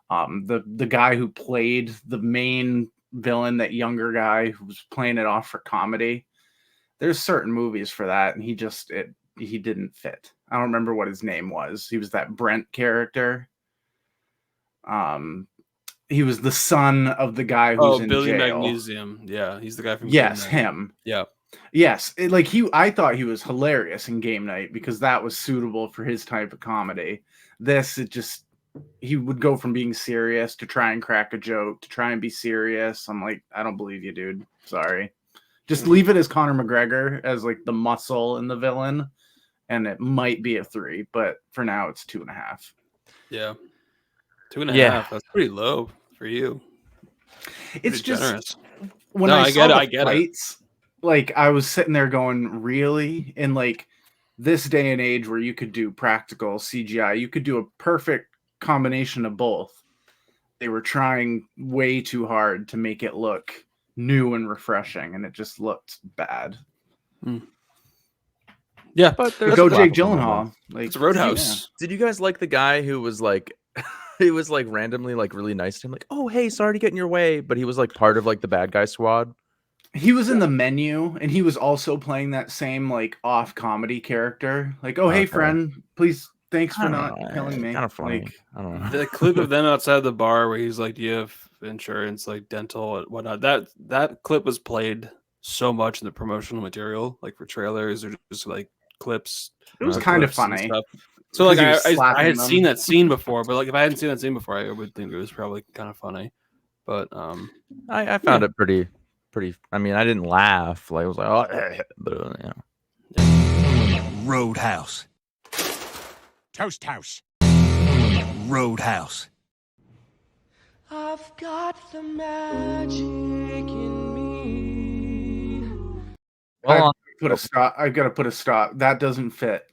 The guy who played the main villain, that younger guy who was playing it off for comedy, there's certain movies for that, and he didn't fit. I don't remember what his name was. He was that Brent character. He was the son of the guy who's in Billy jail. Magnesium. Yeah, he's the guy from Yes, Game Night. him. Yeah. Yes, I thought he was hilarious in Game Night because that was suitable for his type of comedy. He would go from being serious to try and crack a joke to try and be serious. I'm like, I don't believe you, dude. Sorry. Just leave it as Conor McGregor as like the muscle and the villain, and it might be a 3, but for now it's 2.5. Yeah. 2.5. Yeah. That's pretty low for you. It's Pretty just generous. when No, I saw I the get it. fights, like I was sitting there going, really? In like this day and age where you could do practical CGI, you could do a perfect combination of both. They were trying way too hard to make it look new and refreshing, and it just looked bad. Yeah, But But there's go a Jake graphical Gyllenhaal. moment. Like it's Roadhouse. Did you guys like the guy who was like he was like randomly like really nice to him, like, "Oh hey, sorry to get in your way," but he was like part of like the bad guy squad? He was in the menu, and he was also playing that same like off comedy character. Like, oh hey Okay. friend, please thanks I for don't not know, killing me. Kind of funny. Like, I don't know. The clip of them outside the bar where he's like, "Do you have insurance, like dental and whatnot?" That clip was played so much in the promotional material, like for trailers or just like clips. it was Okay. kind of clips and funny. stuff. So like Because he was I slapping had them. seen that scene before, but like if I hadn't seen that scene before, I would think it was probably kind of funny. But I found it pretty. I mean, I didn't laugh. Like I was like, oh, but you know. Roadhouse. Toast House. Roadhouse. I've got the magic in me. Well, I've got to put a stop. That doesn't fit.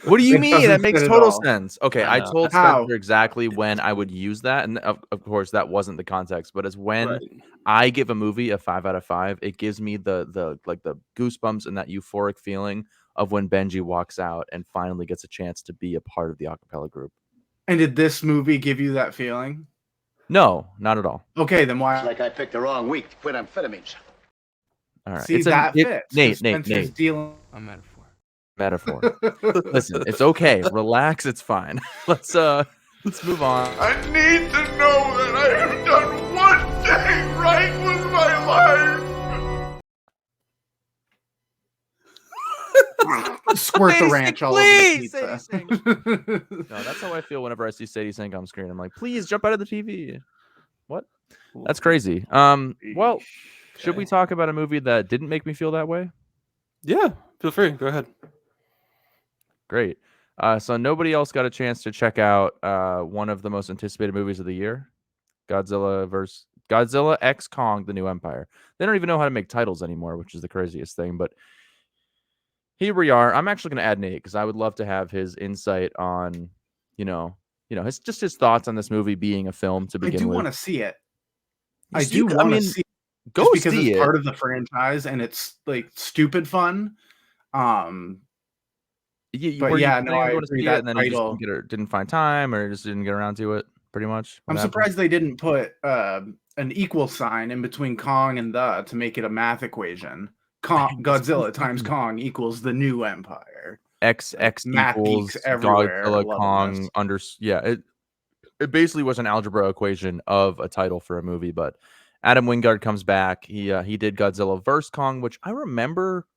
what do you It mean? doesn't That makes fit at total all. sense. Okay, I I know. told How? Spencer exactly when I would use that, and of course that wasn't the context. But as when Right. I give a movie a 5 out of 5, it gives me the like the goosebumps and that euphoric feeling of when Benji walks out and finally gets a chance to be a part of the acapella group. And did this movie give you that feeling? No, not at all. Okay, then why? Like I picked the wrong week to quit amphetamines. All right, See, that fits. 'Cause Nate, Spencer's dealing. A metaphor. metaphor. Listen, it's okay. Relax. It's fine. Let's move on. I need to know that I have done one thing right with my life. Squirt the Sadie ranch Sink, all over please, the Sadie pizza. No, that's how I feel whenever I see Sadie Sink on screen. I'm like, please jump out of the TV. What? That's crazy. Well, should we talk about a movie that didn't make me feel that way? Yeah, feel free. Go ahead. Great. So nobody else got a chance to check out one of the most anticipated movies of the year, Godzilla X Kong: The New Empire. They don't even know how to make titles anymore, which is the craziest thing. But here we are. I'm actually going to add Nate because I would love to have his insight on, his thoughts on this movie being a film to I begin do with. want to see it. You I see- do I want to mean, see it Go just because see it's it. part of the franchise and it's like stupid fun. But Were you yeah, planning no, on I going to agree see it that and then you just title. didn't find time or just didn't get around to it? Pretty much. What I'm happened? surprised they didn't put an equal sign in between Kong and the to make it a math equation. Godzilla times Kong equals the new empire. X Math equals geeks everywhere Godzilla loving Kong this. it basically was an algebra equation of a title for a movie. But Adam Wingard comes back. He did Godzilla vs Kong, which I remember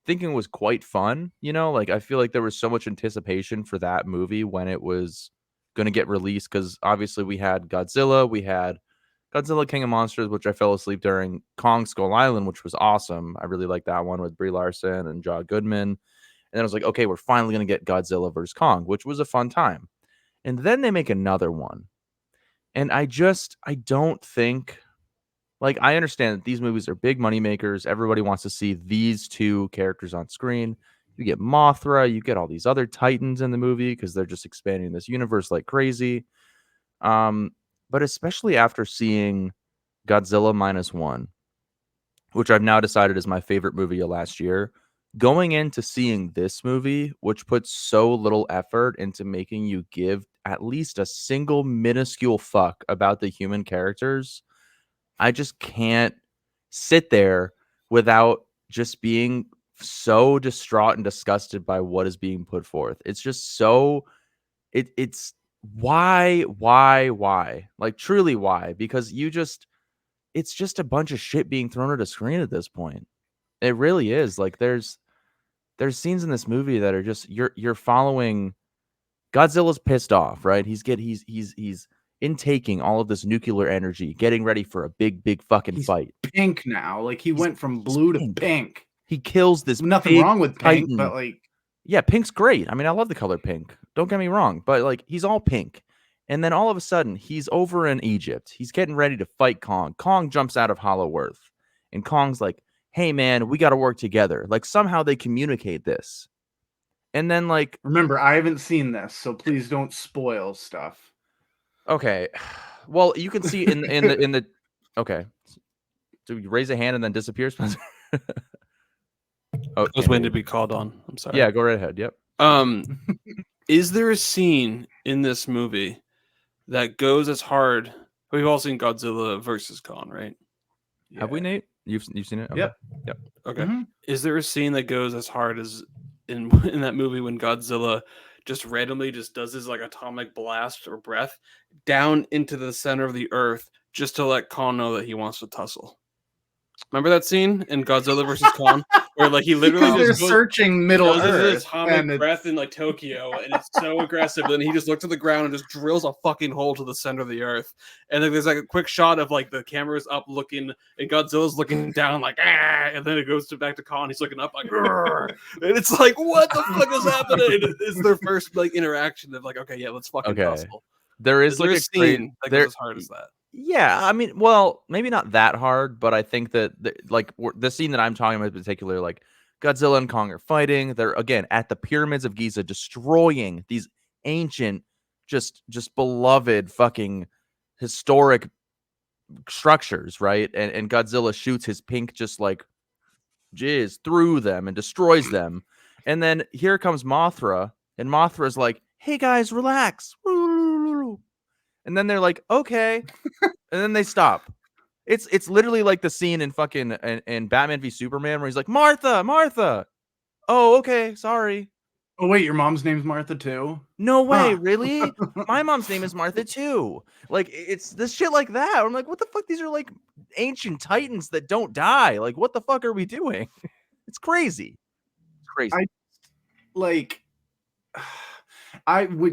thinking was quite fun. Like I feel like there was so much anticipation for that movie when it was going to get released because obviously we had Godzilla King of Monsters, which I fell asleep during, Kong Skull Island, which was awesome. I really liked that one with Brie Larson and John Goodman. And then I was like, okay, we're finally going to get Godzilla vs. Kong, which was a fun time. And then they make another one. And I don't think, like, I understand that these movies are big money makers. Everybody wants to see these two characters on screen. You get Mothra, you get all these other titans in the movie because they're just expanding this universe like crazy. But especially after seeing Godzilla -1, which I've now decided is my favorite movie of last year, going into seeing this movie, which puts so little effort into making you give at least a single minuscule fuck about the human characters, I just can't sit there without just being so distraught and disgusted by what is being put forth. It's just so it's why? Like truly why? Because it's just a bunch of shit being thrown at a screen at this point. It really is. Like there's scenes in this movie that are just you're following Godzilla's pissed off, right? He's intaking all of this nuclear energy, getting ready for a big fucking He's fight. pink now. Like he went from blue to pink. He kills this Nothing big wrong with pink, titan. but like Yeah, pink's great. I mean, I love the color pink. Don't get me wrong, but like he's all pink. And then all of a sudden, he's over in Egypt. He's getting ready to fight Kong. Kong jumps out of Hollow Earth. And Kong's like, "Hey man, we got to work together." Like somehow they communicate this. And then like remember, I haven't seen this, so please don't spoil stuff. okay. Well, you can see in the okay. So you raise a hand and then disappear, Spencer? I was waiting to be called on. I'm sorry. Yeah, go right ahead. Yep. Is there a scene in this movie that goes as hard? We've all seen Godzilla versus Kong, right? Have we, Nate? You've seen it? Okay. Yep. Okay. Mm-hmm. Is there a scene that goes as hard as in that movie when Godzilla just randomly just does his like atomic blast or breath down into the center of the earth just to let Kong know that he wants to tussle? Remember that scene in Godzilla versus Kong where like he literally Because they're just goes, searching Middle does his Earth, atomic and breath in like Tokyo, and it's so aggressive. And then he just looks at the ground and just drills a fucking hole to the center of the earth. And then there's like a quick shot of like the camera's up looking, and Godzilla's looking down like ah, and then it goes back to Kong. He's looking up like, "Grr." And it's like, what the fuck is happening? It's their first like interaction of like, okay, yeah, let's fucking tussle. There is like a a scene like there, as hard as that. Yeah, I mean, well, maybe not that hard, but I think that the scene that I'm talking about in particular, like Godzilla and Kong are fighting. They're again at the pyramids of Giza, destroying these ancient, just beloved fucking historic structures, right? And Godzilla shoots his pink just like jizz through them and destroys them. And then here comes Mothra, and Mothra's like, "Hey guys, relax." And then they're like, "Okay," and then they stop. It's literally like the scene in fucking in Batman v Superman where he's like, "Martha, Martha." Oh, okay, sorry. oh wait, your mom's name's Martha too? No way, Huh. really? My mom's name is Martha too. Like it's this shit like that. I'm like, what the fuck? These are like ancient titans that don't die. Like, what the fuck are we doing? It's crazy. It's crazy. Like,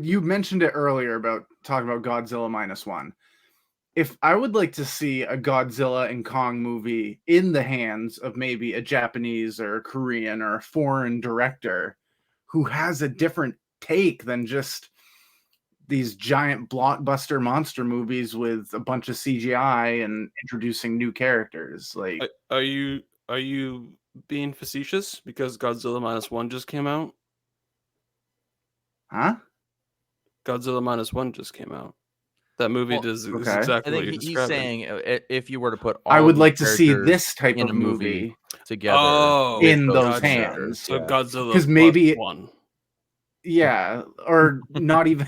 you mentioned it earlier about talking about Godzilla -1. If I would like to see a Godzilla and Kong movie in the hands of maybe a Japanese or a Korean or a foreign director who has a different take than just these giant blockbuster monster movies with a bunch of CGI and introducing new characters, like, Are you being facetious because Godzilla -1 just came out? huh? Godzilla -1 just came out. That movie Well, is okay. I exactly what think you're he's describing. saying if you were to put all I of would these like to see characters this type in of a movie movie together Oh, with in those gotcha. hands. So Yeah. Godzilla 'Cause maybe- +1. Yeah, or not even.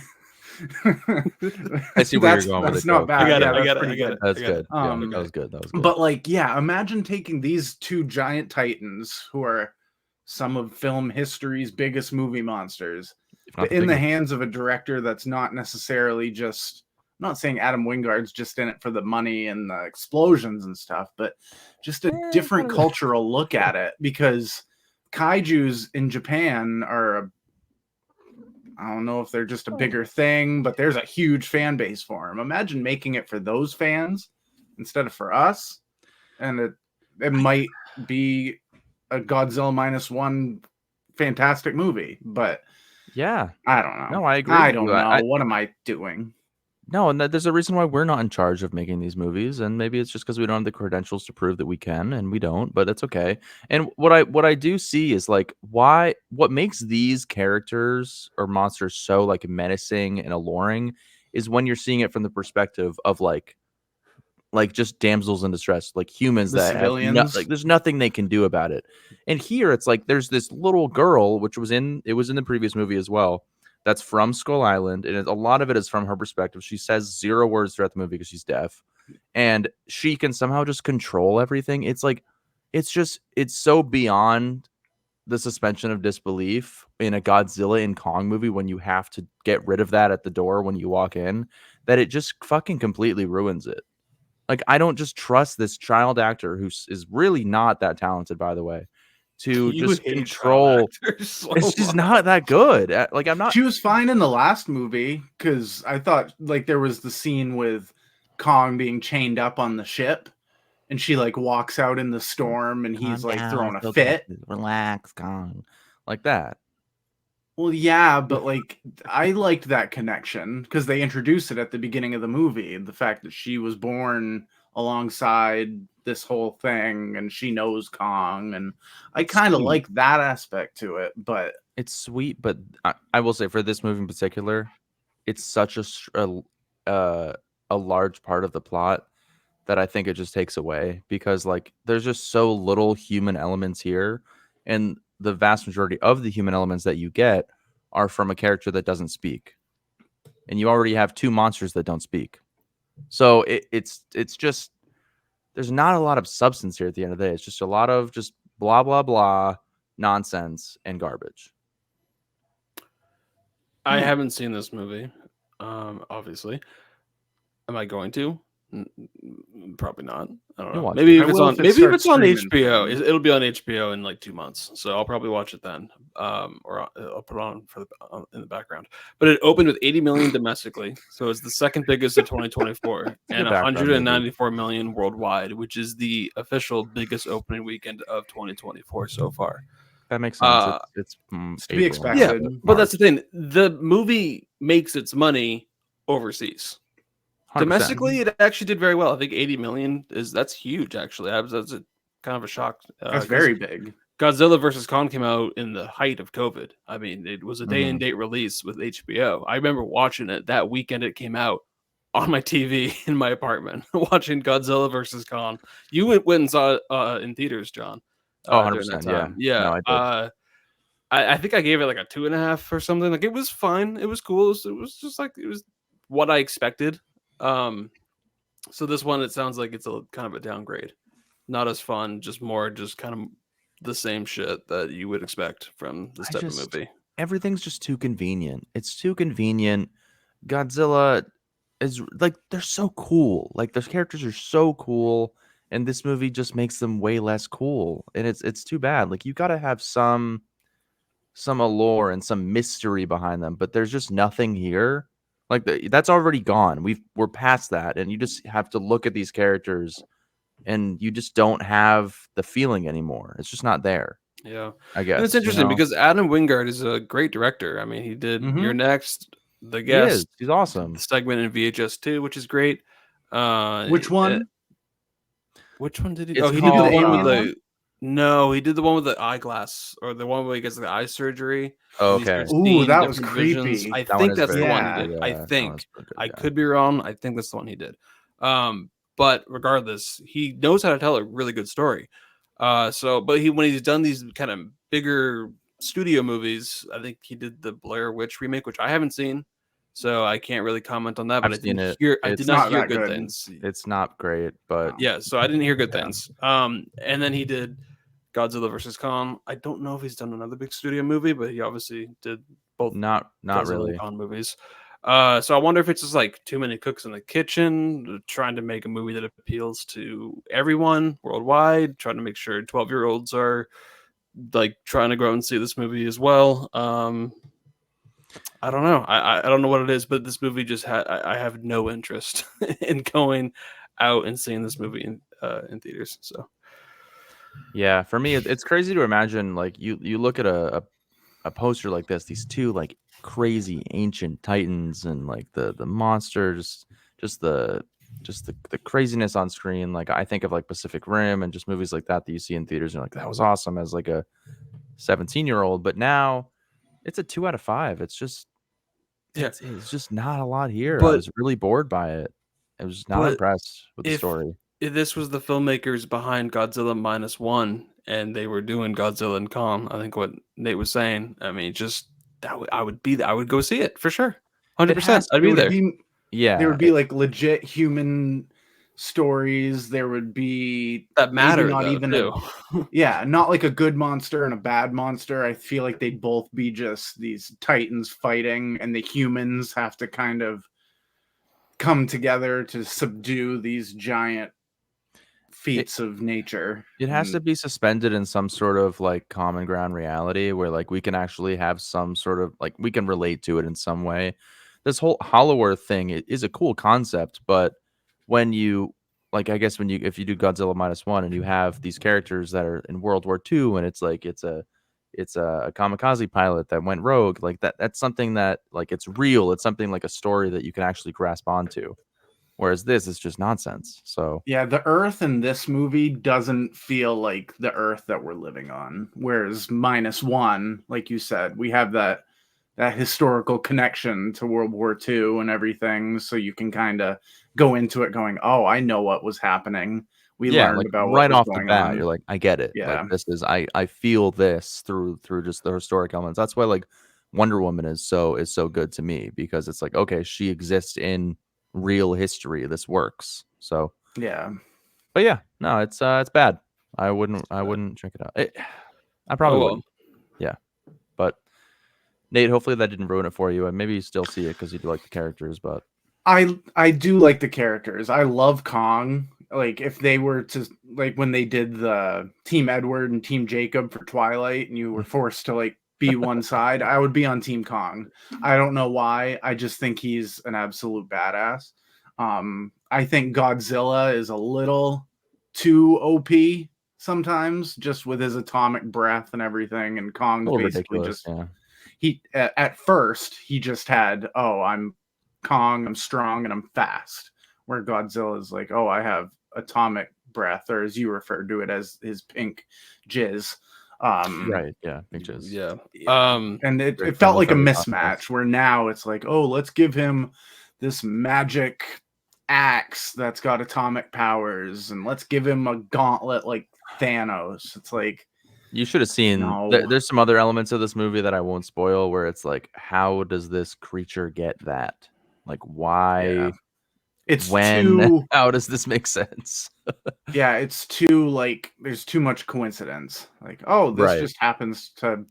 I see where you're That's- going with that's it, not Joe. bad. I got Yeah, it. I that's got it. pretty I got good. it. That's I got good. it. Yeah, Um, that was good. That was good. But like, yeah, imagine taking these two giant titans who are some of film history's biggest movie monsters, If not but in the biggest. hands of a director that's not necessarily just. I'm not saying Adam Wingard's just in it for the money and the explosions and stuff, but just a different kind of. cultural look at it, because kaijus in Japan are I don't know if they're just a bigger thing, but there's a huge fan base for them. Imagine making it for those fans instead of for us, and it might be a Godzilla -1 fantastic movie, but Yeah. I don't know. No, I agree I with don't you. know. What am I doing? No, and there's a reason why we're not in charge of making these movies, and maybe it's just because we don't have the credentials to prove that we can, and we don't, but that's okay. And what I do see is like what makes these characters or monsters so like menacing and alluring is when you're seeing it from the perspective of like just damsels in distress, like humans The that have civilians? like there's nothing they can do about it. And here it's like there's this little girl, which was in the previous movie as well, that's from Skull Island, and a lot of it is from her perspective. She says 0 words throughout the movie because she's deaf, and she can somehow just control everything. It's like it's so beyond the suspension of disbelief in a Godzilla and Kong movie when you have to get rid of that at the door when you walk in, that it just fucking completely ruins it. Like, I don't just trust this child actor who is really not that talented, by the way, to You just hate control. child actors so It's just much. not that good. Like, I'm not. She was fine in the last movie because I thought like there was the scene with Kong being chained up on the ship, and she like walks out in the storm, and he's Calm like down, throwing it's a okay. fit. Relax, Kong. Like that. Well, yeah, but like I liked that connection because they introduced it at the beginning of the movie. The fact that she was born alongside this whole thing and she knows Kong, and I kind of Sweet. like that aspect to it. But It's sweet, but I will say for this movie in particular, it's such a large part of the plot that I think it just takes away because like there's just so little human elements here, and the vast majority of the human elements that you get are from a character that doesn't speak, and you already have 2 monsters that don't speak. So it's just there's not a lot of substance here at the end of the day. It's just a lot of just blah blah blah nonsense and garbage. I haven't seen this movie. Obviously. Am I going to? Probably not. I don't You'll know. watch Maybe it. if I it's will on, if it maybe if starts it's on streaming HBO, soon. it'll be on HBO in like 2 months. So I'll probably watch it then, or I'll put it on for in the background. But it opened with 80 million domestically, so it's the second biggest of 2024, a and good background movie. 194 million worldwide, which is the official biggest opening weekend of 2024 so far. That makes sense. Uh, It's It's to be April now, yeah, expected. but that's the March. thing. The movie makes its money overseas. 100%. Domestically, it actually did very well. I think 80 million that's huge. Actually, that's a kind of a shock. That's 'Cause very big. Godzilla versus Kong came out in the height of COVID. I mean, it was a day and Mhm. date release with HBO. I remember watching it that weekend it came out on my TV in my apartment, watching Godzilla versus Kong. You went and saw it in theaters, John, Oh, during that 100%. Yeah. time. Yeah. No, I did. I think I gave it like a 2.5 or something. Like it was fine. It was cool. It was just like it was what I expected. So this one, it sounds like it's a kind of a downgrade. Not as fun, just more, just kind of the same shit that you would expect from this type of movie. Everything's just too convenient. It's too convenient. Godzilla is like they're so cool. Like those characters are so cool, and this movie just makes them way less cool. And it's too bad. Like you got to have some allure and some mystery behind them, but there's just nothing here. Like that's already gone. We're past that, and you just have to look at these characters, and you just don't have the feeling anymore. It's just not there. Yeah, I guess. and it's interesting because Adam Wingard is a great director. I mean, he did You're Next, The he is. Guest, He's awesome. the segment in VHS2, which is great. Which one? Which one did he? It's He did the called, one with Alien the. No, he did the one with the eyeglass, or the one where he gets the eye surgery. Oh, and he okay. starts Ooh, seeing that was different visions. creepy. I That one think is that's the very one Yeah. he did. good, I that think one's pretty good, I yeah. could be wrong. I think that's the one he did. But regardless, he knows how to tell a really good story. But when he's done these kind of bigger studio movies, I think he did the Blair Witch remake, which I haven't seen, so I can't really comment on that. But I've seen it. I It's did not not hear that good good. things. It's not great, but Yeah, so I didn't hear good Yeah. things. And then he did Godzilla versus Kong. I don't know if he's done another big studio movie, but he obviously did both not Godzilla really. and Kong movies. So I wonder if it's just like too many cooks in the kitchen, trying to make a movie that appeals to everyone worldwide, trying to make sure 12-year-olds are like trying to go out and see this movie as well. I don't know. I don't know what it is, but this movie just I have no interest in going out and seeing this movie in theaters. So Yeah, for me, it's crazy to imagine. Like you look at a poster like this, these two like crazy ancient titans, and like the monsters, just the craziness on screen. Like I think of like Pacific Rim and just movies like that you see in theaters, and you're like that was awesome as like a 17-year-old. But now it's a 2 out of 5. It's just it's just not a lot here. I But- was really bored by it. I was just not but impressed with the story. if this was the filmmakers behind Godzilla -1, and they were doing Godzilla and Kong, I think what Nate was saying. I mean, just I would go see it for sure, 100%. I'd be there. Yeah, There would be like legit human stories. There would be That maybe matter not though, even too. yeah, not like a good monster and a bad monster. I feel like they'd both be just these titans fighting, and the humans have to kind of come together to subdue these giant feats of nature. It has to be suspended in some sort of like common ground reality where like we can actually have some sort of like we can relate to it in some way. This whole Hollow Earth thing is a cool concept, but when you like, I guess if you do Godzilla -1 and you have these characters that are in World War II, and it's like it's a kamikaze pilot that went rogue, like that's something that like it's real. It's something like a story that you can actually grasp onto. Whereas this is just nonsense. So Yeah, the Earth in this movie doesn't feel like the Earth that we're living on. Whereas -1, like you said, we have that historical connection to World War II and everything, so you can kind of go into it going, "Oh, I know what was happening. We learned like about right what was off the going bat, on." you're like, I get it. Yeah. Like this is I feel this through just the historic elements. That's why like Wonder Woman is so good to me, because it's like, okay, she exists in real history. This works. So Yeah. but yeah, no, it's bad. I wouldn't check it out. I probably wouldn't. Yeah. But Nate, hopefully that didn't ruin it for you, and maybe you still see it because you do like the characters, but I do like the characters. I love Kong. Like if they were to like when they did the Team Edward and Team Jacob for Twilight, and you were forced to like be one side, I would be on Team Kong. I don't know why. I just think he's an absolute badass. I think Godzilla is a little too OP sometimes, just with his atomic breath and everything. And A Kong's little basically ridiculous. just Yeah. he at first he just had, oh, I'm Kong, I'm strong and I'm fast. Where Godzilla is like, oh, I have atomic breath, or as you refer to it as his pink jizz. Right. Yeah. Pictures. Yeah. And it Very felt like a friendly mismatch podcast. where now it's like, oh, let's give him this magic axe that's got atomic powers, and let's give him a gauntlet like Thanos. It's like, You should have seen. no. There's some other elements of this movie that I won't spoil, where it's like, how does this creature get that? Like, why? Yeah. It's When? too How does this make sense? yeah, it's too like there's too much coincidence. Like, oh, this Right. just happens to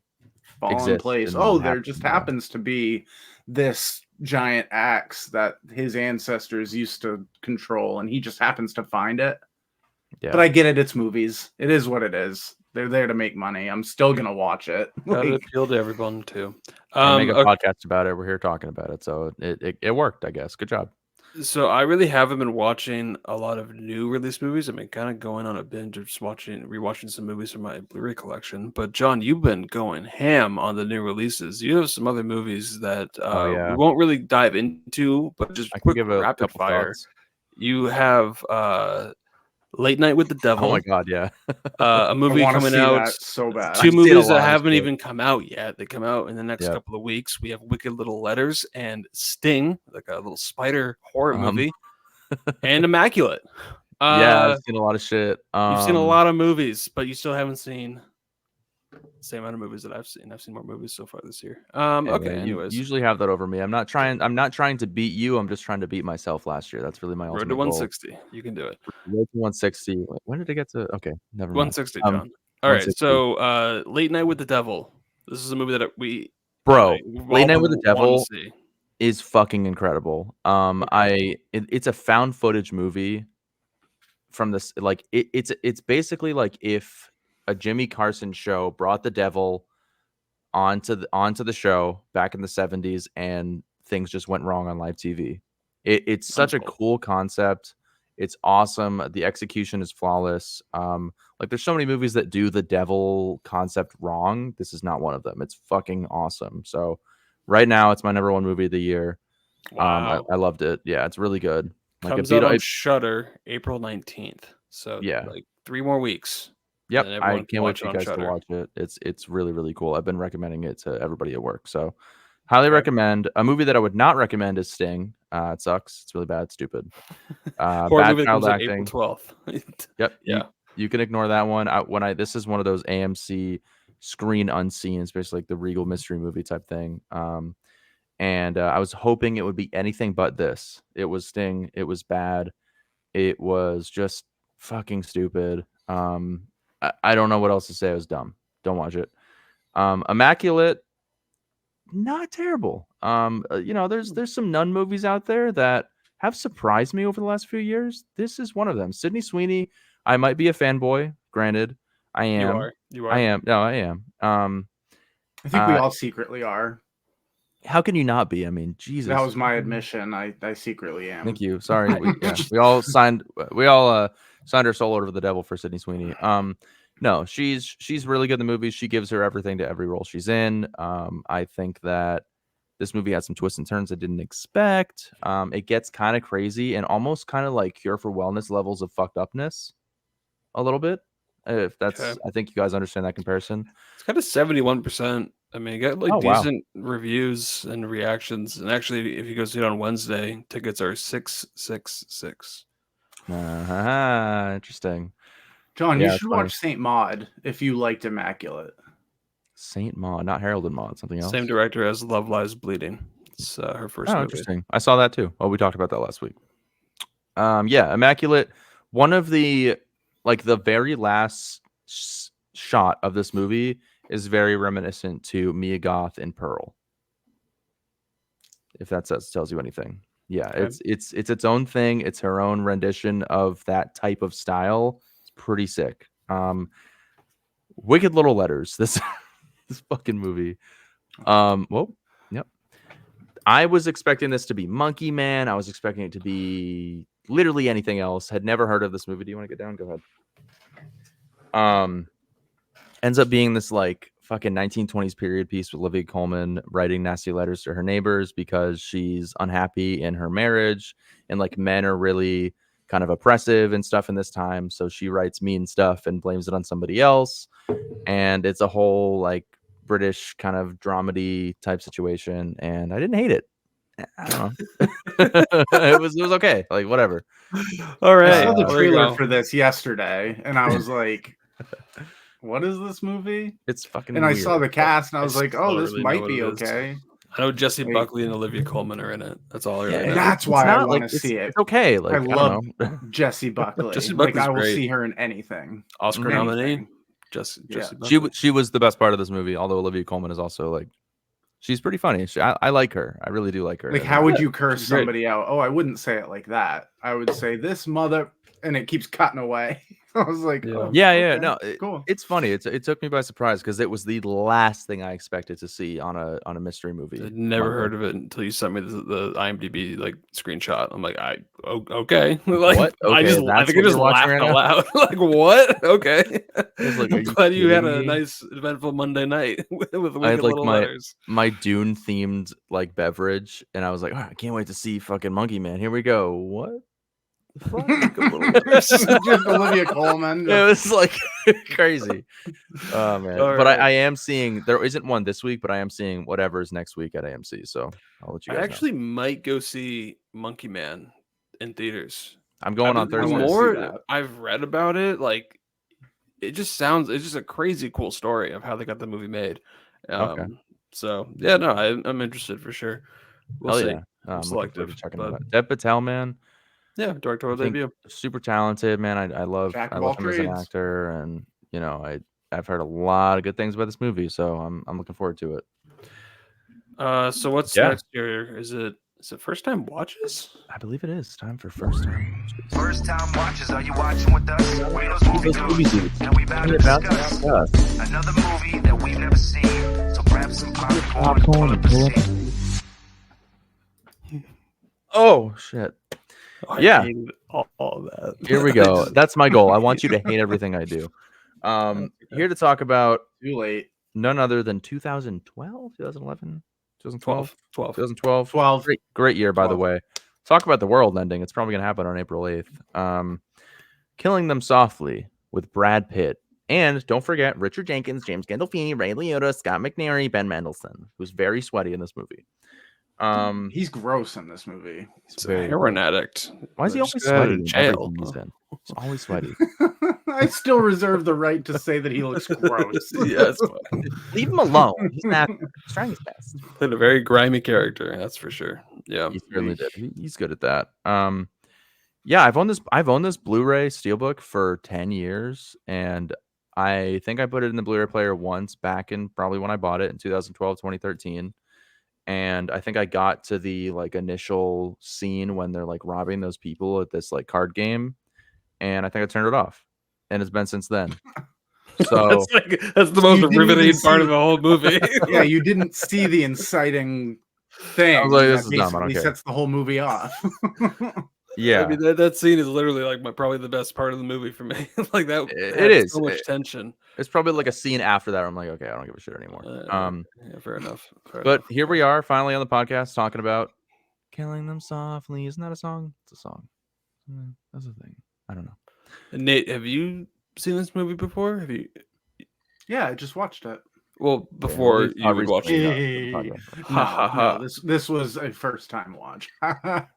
fall in Exist place. and Oh, there happen, just yeah. happens to be this giant axe that his ancestors used to control, and he just happens to find it. Yeah. But I get it, it's movies. It is what it is. They're there to make money. I'm still gonna watch it. Gotta Like, appeal to everyone too. And make a Okay, podcast about it. We're here talking about it, so it worked, I guess. Good job. so I really haven't been watching a lot of new release movies. I've been kind of going on a binge of just rewatching some movies from my Blu-ray collection. But John, you've been going ham on the new releases. You have some other movies that Oh, yeah. we won't really dive into, but just I can quick give a rapid couple fire. thoughts. You have Late Night with the Devil. Oh my god, yeah. A I movie want to coming see out. that so bad. Two I've seen a movies that lot of haven't shit. even come out yet. They come out in the next Yep. couple of weeks. We have Wicked Little Letters and Sting, like a little spider horror movie, and Immaculate. Yeah, I've seen a lot of shit. You've seen a lot of movies, but you still haven't seen the same amount of movies that I've seen. I've seen more movies so far this year. Okay, Yeah, you anyways. usually have that over me. I'm not trying to beat you. I'm just trying to beat myself last year. That's really my Road ultimate to goal. 160. You can do it. Road to 160. When did it get to? Okay, never mind. 160, John. All right, 160. so Late Night with the Devil. This is a movie that we've Bro, all Late Night with the been wanting Devil to see. is fucking incredible. It's a found footage movie from this. Like it's basically like if a Jimmy Carson show brought the devil onto the show back in the 70s, and things just went wrong on live TV. It's such a cool concept. It's awesome. The execution is flawless. Like there's so many movies that do the devil concept wrong. This is not one of them. It's fucking awesome. So right now it's my number one movie of the year. Wow. I loved it. Yeah, it's really good. Like Comes out on Shudder April 19th. So Yeah. like 3 more weeks. Yep, and I everyone can can't wait watch for it you on guys to Shudder. watch it. It's really, really cool. I've been recommending it to everybody at work. So highly Okay. recommend. A movie that I would not recommend is Sting. It sucks. It's really bad, it's stupid. Horror Bad movie that child comes out acting. April 12th. Yep. Yeah. You can ignore that one. This is one of those AMC screen unseen, especially like the Regal mystery movie type thing. And I was hoping it would be anything but this. It was Sting. It was bad. It was just fucking stupid. I don't know what else to say. It was dumb. Don't watch it. Immaculate, not terrible. There's some nun movies out there that have surprised me over the last few years. This is one of them. Sydney Sweeney. I might be a fanboy. Granted, I am. You are. I am. No, I am. I think we all secretly are. How can you not be? I mean, Jesus. That was my admission. I secretly am. Thank you. Sorry. We all signed our soul over to the devil for Sydney Sweeney. No, she's really good in the movie. She gives her everything to every role she's in. I think that this movie had some twists and turns I didn't expect. It gets kind of crazy and almost kind of like Cure for Wellness levels of fucked upness a little bit. If that's, Okay. I think you guys understand that comparison. It's got a 71%. I mean, it got like Oh, wow. decent reviews and reactions. And actually, if you go see it on Wednesday, tickets are 666. Interesting. John, Yeah, you it's should funny. watch Saint Maud if you liked Immaculate. Saint Maud, not Harold and Maud, something else. Same director as Love Lies Bleeding. It's her first Oh, movie. interesting. I saw that too. Oh, we talked about that last week. Yeah, Immaculate. One of the very last shot of this movie is very reminiscent to Mia Goth and Pearl. If that tells you anything. Yeah, Okay. it's its own thing. It's her own rendition of that type of style. It's pretty sick. Wicked Little Letters. This fucking movie. Well, yep. I was expecting this to be Monkey Man. I was expecting it to be literally anything else. Had never heard of this movie. Do you want to get down? Go ahead. Ends up being this like fucking 1920s period piece with Olivia Colman writing nasty letters to her neighbors because she's unhappy in her marriage, and like men are really kind of oppressive and stuff in this time. So she writes mean stuff and blames it on somebody else. And it's a whole like British kind of dramedy type situation. And I didn't hate it. I don't know. it was okay. Like whatever. All right. I saw the there you trailer go. for this yesterday, and I was like, "What is this movie?" It's fucking And I weird. saw the cast, and I was like, "Oh, this totally know might what be it is. okay." I know Jesse Like- Buckley and Olivia Colman are in it. That's all I really know. That's it's why I not, want like, to see it. It's okay. Like I don't love know. Jesse Buckley. Jesse Like Buckley's I will great. see her in anything. Oscar Anything. nominee. Jesse Yeah. Buckley. She was the best part of this movie. Although Olivia Colman is also like, she's pretty funny. I like her. I really do like her. Like, I how think- would you curse she's great. somebody out? Oh, I wouldn't say it like that. I would say this mother, and it keeps cutting away. I was like, Yeah. oh, Yeah, okay, no, cool. it's funny. It took me by surprise because it was the last thing I expected to see on a mystery movie. I'd never Monday. heard of it until you sent me the IMDb like screenshot. I'm like, okay. Like, What? I Okay, just that's I think I what just you're watching laughed right out now? loud. Like, what? Okay. was like, are I'm you glad you had kidding a me? nice eventful Monday night with I Wicked had like Little Letters. my Dune themed like beverage, and I was like, oh, I can't wait to see fucking Monkey Man. Here we go. What? The fuck? Wicked Little Letters. Just Olivia Colman. It was like crazy. Oh man. All But right. I am seeing there isn't one this week, but I am seeing whatever's next week at AMC. So I'll let you I guys actually might go see Monkey Man in theaters. know. I'm going on The Thursday. wanna see more that. I've read about it, like it's just a crazy cool story of how they got the movie made. Okay. So yeah, no, I'm interested for sure. We'll Hell see. yeah. I'm I'm looking forward selective, to checking but that out. Dev Patel, man. yeah, directorial I think debut. super talented, man. I love Jack I of love all him as an trades. actor, and you know I've heard a lot of good things about this movie, so I'm looking forward to it. So what's Yeah. next year? Is it first time watches? I believe it is time for first time. First time watchers, are you watching with us? We those movie dudes, and we about to About to discuss discuss. another movie that we've never seen. So grab some popcorn and pull up the seat. Oh shit! Oh, I Yeah. hated all of that. Here we go. That's my goal. I want you to hate everything I do. Here to talk about Too late. none other than 2012, 2011, 2012, 12. 2012. 12. Great year, by the 12. way. Talk about the world ending. It's probably going to happen on April 8th. Killing Them Softly with Brad Pitt. And don't forget Richard Jenkins, James Gandolfini, Ray Liotta, Scott McNairy, Ben Mendelsohn, who's very sweaty in this movie. He's gross in this movie. He's a heroin addict. Why is he Just always got out sweaty of in jail. everything he's in? He's always sweaty. I still reserve the right to say that he looks gross. Yes, Leave him alone. He's an actor. He's trying his best. played a very grimy character. That's for sure. Yeah, He certainly did. He's good at that. Yeah, I've owned this Blu-ray Steelbook for 10 years, and I think I put it in the Blu-ray player once back in probably when I bought it in 2012, 2013. And I think I got to the like initial scene when they're like robbing those people at this like card game, and I think I turned it off, and it's been since then. So that's the most You didn't riveting even part see- of the whole movie. Yeah, you didn't see the inciting thing I was like, this that is dumb, I don't basically care. sets the whole movie off. yeah, I mean that scene is literally like probably the best part of the movie for me. Like that, It had is. so much It- tension. it's probably like a scene after that where I'm like, okay, I don't give a shit anymore. Yeah, fair enough. But here we are finally on the podcast talking about Killing Them Softly. Isn't that a song? It's a song. That's a thing. I don't know. Nate, have you seen this movie before? Have you? Yeah, I just watched it. Well, before we've you would watch recently it. done the podcast. No, Ha, ha, ha. no, this was a first time watch.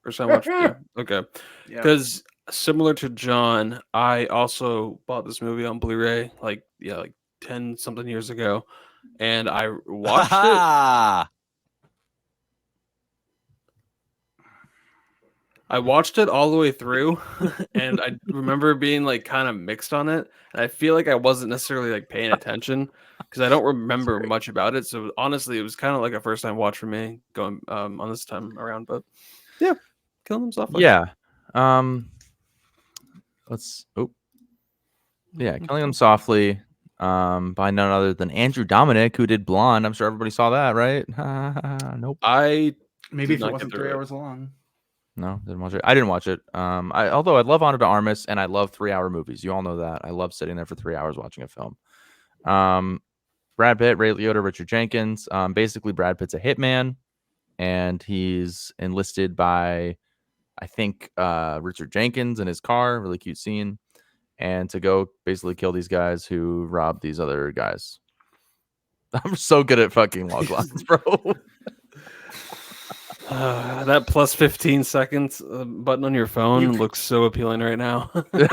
First time watch. Yeah. Okay. Yeah. Because similar to John, I also bought this movie on Blu-ray like 10 something years ago, and I watched it. I watched it all the way through, and I remember being like kind of mixed on it. And I feel like I wasn't necessarily like paying attention because I don't remember much about it. So honestly, it was kind of like a first time watch for me going on this time around. But yeah, Killing Them Softly. Yeah. Killing Them Softly. By none other than Andrew Dominic, who did Blonde. I'm sure everybody saw that, right? Nope. Maybe Did if it not wasn't get 3 through it. hours long. No, didn't watch it. I didn't watch it. Although I love Ana de Armas and I love 3-hour movies. You all know that. I love sitting there for 3 hours watching a film. Brad Pitt, Ray Liotta, Richard Jenkins. Basically, Brad Pitt's a hitman, and he's enlisted by, I think, Richard Jenkins in his car. Really cute scene. And to go basically kill these guys who rob these other guys. I'm so good at fucking log lines, bro. That plus 15 seconds button on your phone looks so appealing right now. You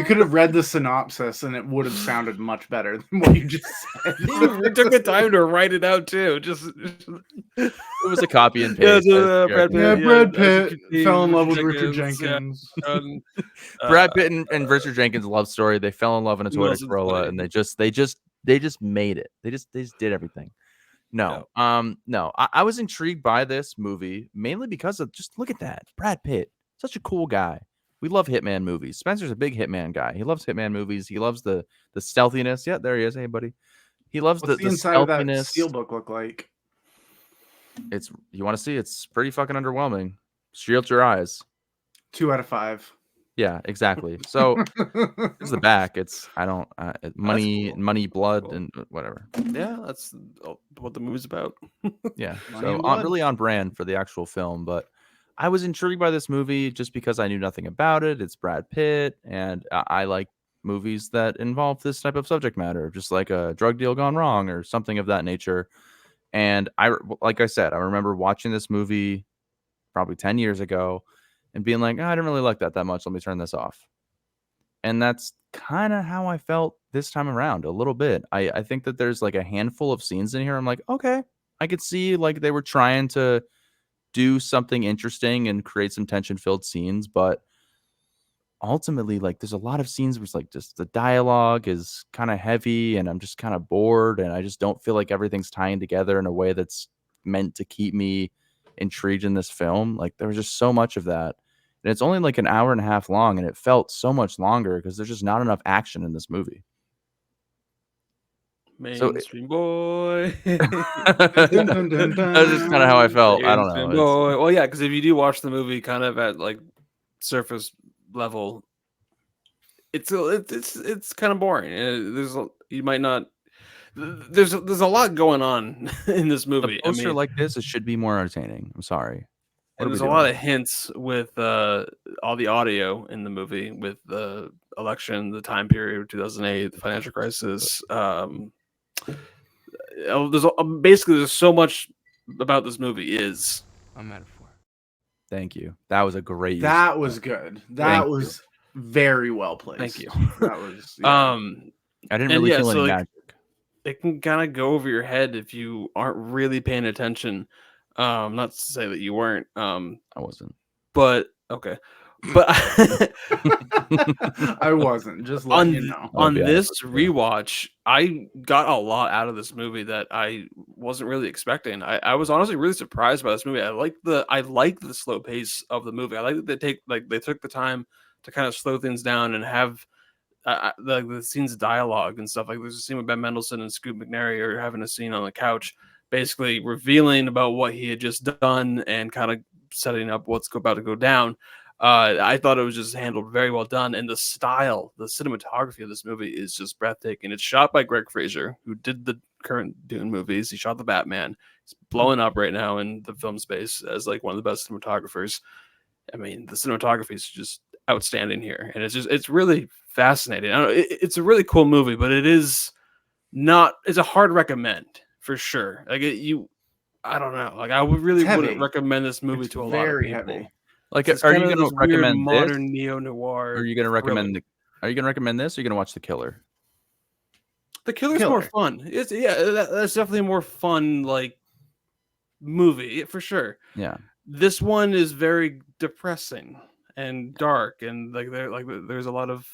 could have read the synopsis and it would have sounded much better than what you just said. You took the time to write it out too. It was a copy and paste. Brad Pitt fell in love with Richard Jenkins. Brad Pitt and Richard Jenkins' love story. They fell in love in a Toyota Corolla, and they just made it. They just did everything. No. I was intrigued by this movie mainly because of just look at that. Brad Pitt, such a cool guy. We love Hitman movies. Spencer's a big Hitman guy. He loves Hitman movies. He loves the stealthiness. Yeah, there he is. Hey, buddy. He loves What's the inside of that stealthiness. steelbook look like? You want to see? It's pretty fucking underwhelming. Shield your eyes. 2 out of 5. Yeah, exactly. So it's the back. It's money, cool. money, blood, and whatever. Yeah, that's what the movie's about. Yeah, Money so and blood. really on brand for the actual film. But I was intrigued by this movie just because I knew nothing about it. It's Brad Pitt, and I like movies that involve this type of subject matter, just like a drug deal gone wrong or something of that nature. And like I said, I remember watching this movie probably 10 years ago and being like, I didn't really like that much. Let me turn this off. And that's kind of how I felt this time around a little bit. I think that there's like a handful of scenes in here. I'm like, okay, I could see like they were trying to do something interesting and create some tension filled scenes. But ultimately, like there's a lot of scenes where it's like just the dialogue is kind of heavy and I'm just kind of bored. And I just don't feel like everything's tying together in a way that's meant to keep me intrigued in this film. Like there was just so much of that. And it's only like an hour and a half long, and it felt so much longer because there's just not enough action in this movie. Mainstream boy. That's just kind of how I felt. I don't know. Boy. Well, yeah, because if you do watch the movie kind of at like surface level, it's kind of boring. There's a lot going on in this movie. A poster like this, it should be more entertaining. I'm sorry. And there's a lot of hints with all the audio in the movie, with the election, the time period, 2008, the financial crisis. There's so much about this movie is A metaphor. Thank you. That was a great. That was good. That was very well placed. Thank you. That was. Yeah. I didn't really feel any magic. It can kind of go over your head if you aren't really paying attention. Not to say that you weren't. I wasn't. But okay. But I wasn't. Just letting you know. On this rewatch, I got a lot out of this movie that I wasn't really expecting. I was honestly really surprised by this movie. I like the slow pace of the movie. I like that they took the time to kind of slow things down and have the scenes of dialogue and stuff. Like there's a scene with Ben Mendelsohn and Scoot McNairy are having a scene on the couch, basically revealing about what he had just done and kind of setting up what's about to go down. I thought it was just handled very well done, and the cinematography of this movie is just breathtaking. It's shot by Greg Fraser, who did the current Dune movies. He shot the Batman. He's blowing up right now in the film space as like one of the best cinematographers. I mean, the cinematography is just outstanding here, and it's really fascinating. I don't know, it's a really cool movie, but it's a hard recommend for sure. Like I don't know. Like I wouldn't recommend this movie to a lot of people. Heavy. Like, are you going to recommend modern neo noir? Are you going to recommend Are you going to recommend this? Or are you going to watch The Killer? The Killer's more fun. That's definitely a more fun like movie for sure. Yeah. This one is very depressing and dark, and there's a lot of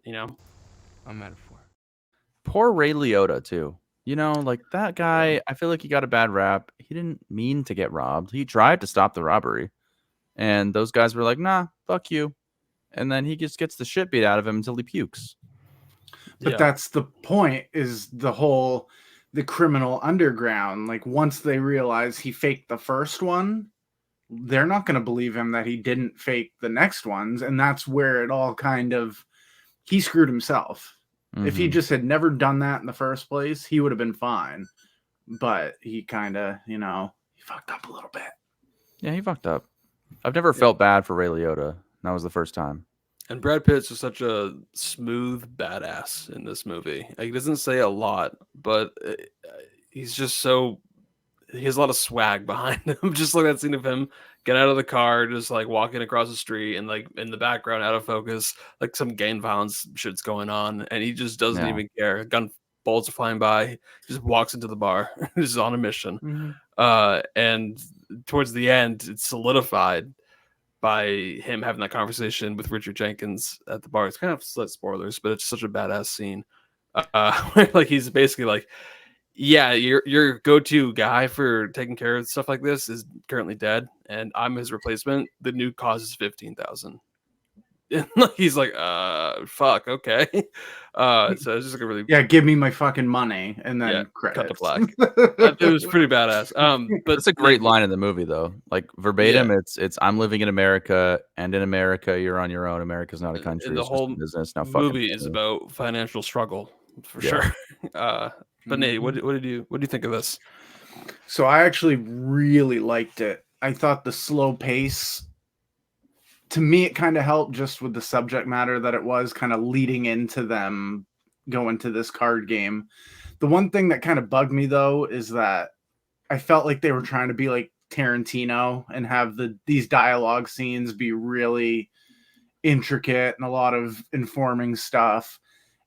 A metaphor. Poor Ray Liotta too. You know, like that guy, I feel like he got a bad rap. He didn't mean to get robbed. He tried to stop the robbery. And those guys were like, nah, fuck you. And then he just gets the shit beat out of him until he pukes. But that's the point, is the criminal underground. Like, once they realize he faked the first one, they're not going to believe him that he didn't fake the next ones. And that's where it all kind of, he screwed himself. If he just had never done that in the first place, he would have been fine. But he kind of, he fucked up a little bit. Yeah, he fucked up. I've never felt bad for Ray Liotta. That was the first time. And Brad Pitt's just such a smooth badass in this movie. Like, he doesn't say a lot, but he's just so... He has a lot of swag behind him. Just like that scene of him get out of the car, just like walking across the street, and like in the background, out of focus, like some gang violence shit's going on, and he just doesn't even care. Gun bullets are flying by. He just walks into the bar. He's on a mission. And towards the end, it's solidified by him having that conversation with Richard Jenkins at the bar. It's kind of slight spoilers, but it's such a badass scene. Like, he's basically like, yeah, your go-to guy for taking care of stuff like this is currently dead, and I'm his replacement. The new cause is 15,000. He's like, fuck, okay. So it's just like a really give me my fucking money, and then cut to black. It was pretty badass. But it's a great line in the movie, though. Like verbatim, it's I'm living in America, and in America, you're on your own. America's not a country. The it's whole just a business. Now, movie is about financial struggle for sure. But Nate, what do you think of this? So I actually really liked it. I thought the slow pace, to me, it kind of helped just with the subject matter that it was kind of leading into them going to this card game. The one thing that kind of bugged me, though, is that I felt like they were trying to be like Tarantino and have these dialogue scenes be really intricate and a lot of informing stuff.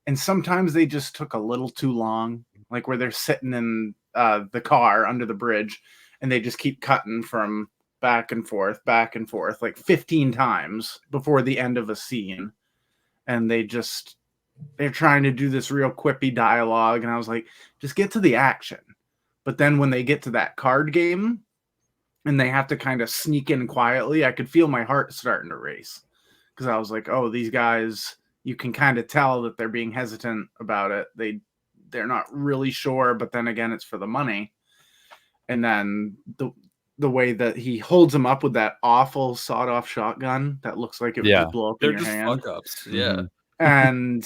And sometimes they just took a little too long, like where they're sitting in the car under the bridge, and they just keep cutting from back and forth, like 15 times before the end of a scene. And they're trying to do this real quippy dialogue. And I was like, just get to the action. But then when they get to that card game and they have to kind of sneak in quietly, I could feel my heart starting to race. Because I was like, oh, these guys, you can kind of tell that they're being hesitant about it. They're not really sure, but then again, it's for the money. And then the way that he holds him up with that awful sawed-off shotgun that looks like it would just blow up in your hand. Fuck ups. Yeah. And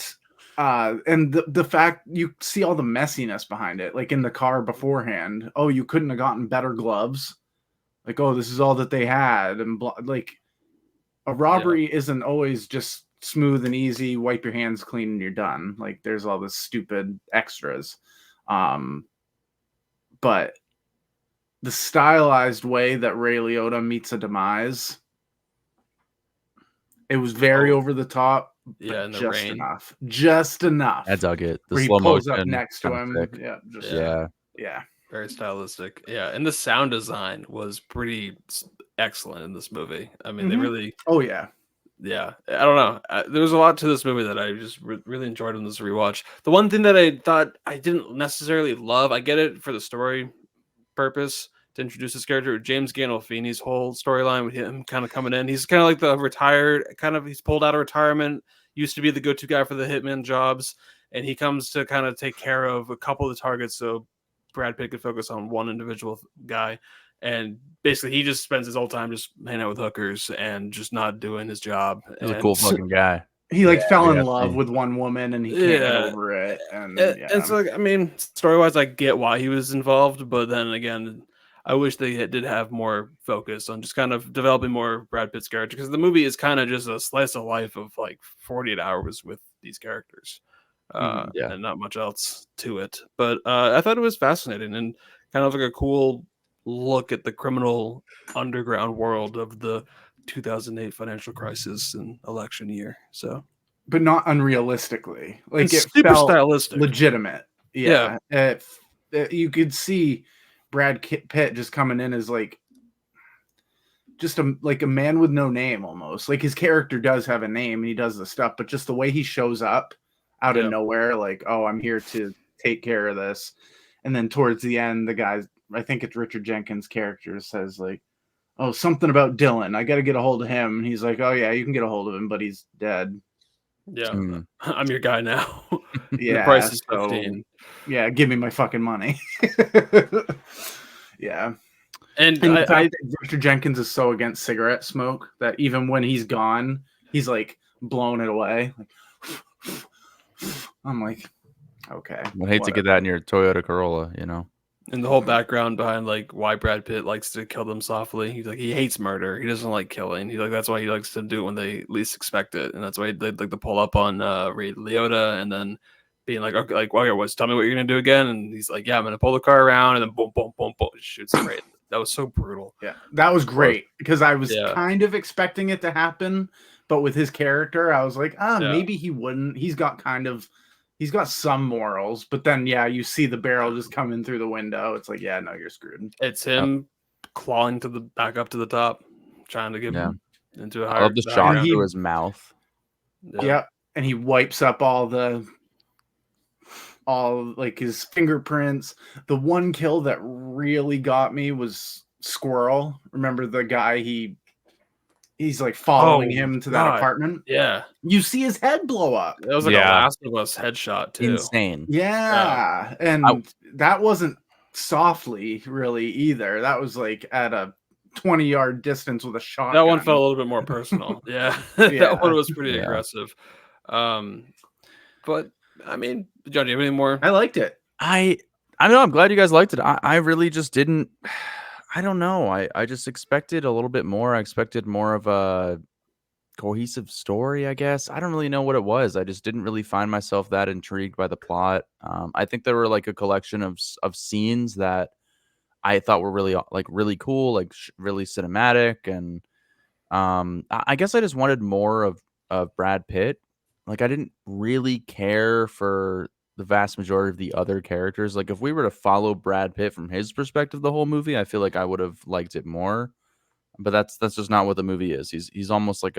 the fact you see all the messiness behind it, like in the car beforehand. Oh, you couldn't have gotten better gloves. Like, oh, this is all that they had. And like, a robbery isn't always just smooth and easy, wipe your hands clean and you're done. Like, there's all this stupid extras. But the stylized way that Ray Liotta meets a demise, it was very over the top. Yeah, in the just rain. Just enough. I dug it. The where he slow pulls motion up next to him. thick. Yeah. Very stylistic. Yeah, and the sound design was pretty excellent in this movie. I mean, they really... Oh, yeah. Yeah, I don't know. There was a lot to this movie that I just really enjoyed in this rewatch. The one thing that I thought I didn't necessarily love, I get it for the story purpose to introduce this character, James Gandolfini's whole storyline with him kind of coming in. He's kind of like the retired, he's pulled out of retirement, used to be the go-to guy for the hitman jobs, and he comes to kind of take care of a couple of the targets so Brad Pitt could focus on one individual guy. And basically, he just spends his whole time just hanging out with hookers and just not doing his job. He's a cool fucking guy. He fell in love with one woman and he can't get over it. And so, I mean, story-wise, I get why he was involved, but then again, I wish they did have more focus on just kind of developing more Brad Pitt's character, because the movie is kind of just a slice of life of like 48 hours with these characters. And not much else to it. But I thought it was fascinating and kind of like a cool look at the criminal underground world of the 2008 financial crisis and election year. So, but not unrealistically. Like, it's it super felt stylistic, legitimate. Yeah. You could see Brad Pitt just coming in as like just a man with no name almost. Like, his character does have a name and he does the stuff, but just the way he shows up out of nowhere, like, oh, I'm here to take care of this. And then towards the end, the guy, I think it's Richard Jenkins' character, says like, "Oh, something about Dylan. I got to get a hold of him." And he's like, "Oh yeah, you can get a hold of him, but he's dead." Yeah, Hmm. I'm your guy now. The Yeah, price is so 15. yeah, give me my fucking money. Yeah. And And the I fact that Richard Jenkins is so against cigarette smoke that even when he's gone, he's like blowing it away. Like, I'm like, okay. I hate to get that in your Toyota Corolla, you know. and the whole background behind like why Brad Pitt likes to kill them softly. He's like he hates murder. He doesn't like killing. He like that's why he likes to do it when they least expect it, and that's why they'd like to pull up on Ray Liotta and then being like, okay, like, well, tell me what you're gonna do again, and he's like, yeah, I'm gonna pull the car around, and then boom, boom, boom, boom, shoots him right. That was so brutal. Yeah, that was great because I was Yeah. kind of expecting it to happen, but with his character, I was like, Yeah. maybe he wouldn't. He's got some morals, but then yeah, you see the barrel just coming through the window. It's like, yeah, no, you're screwed. It's him clawing to the back up to the top, trying to get him into a I higher. love the the shot higher through ground. his mouth. Yeah, and he wipes up all like his fingerprints. The one kill that really got me was Squirrel. Remember the guy he's like following him to that apartment? Yeah. You see his head blow up. That was like a Last of Us headshot too. Insane. Yeah. And that wasn't softly really either. That was like at a 20-yard distance with a shotgun. That one felt a little bit more personal. Yeah. That one was pretty aggressive. But I mean, John, do you have any more? I liked it. I know. I'm glad you guys liked it. I really just didn't. I don't know. I just expected a little bit more. I expected more of a cohesive story, I guess. I don't really know what it was. I just didn't really find myself that intrigued by the plot. I think there were like a collection of scenes that I thought were really cool, like really cinematic, and I guess I just wanted more of Brad Pitt. Like I didn't really care for the vast majority of the other characters. Like if we were to follow Brad Pitt from his perspective the whole movie, I feel like I would have liked it more. But that's just not what the movie is. He's almost like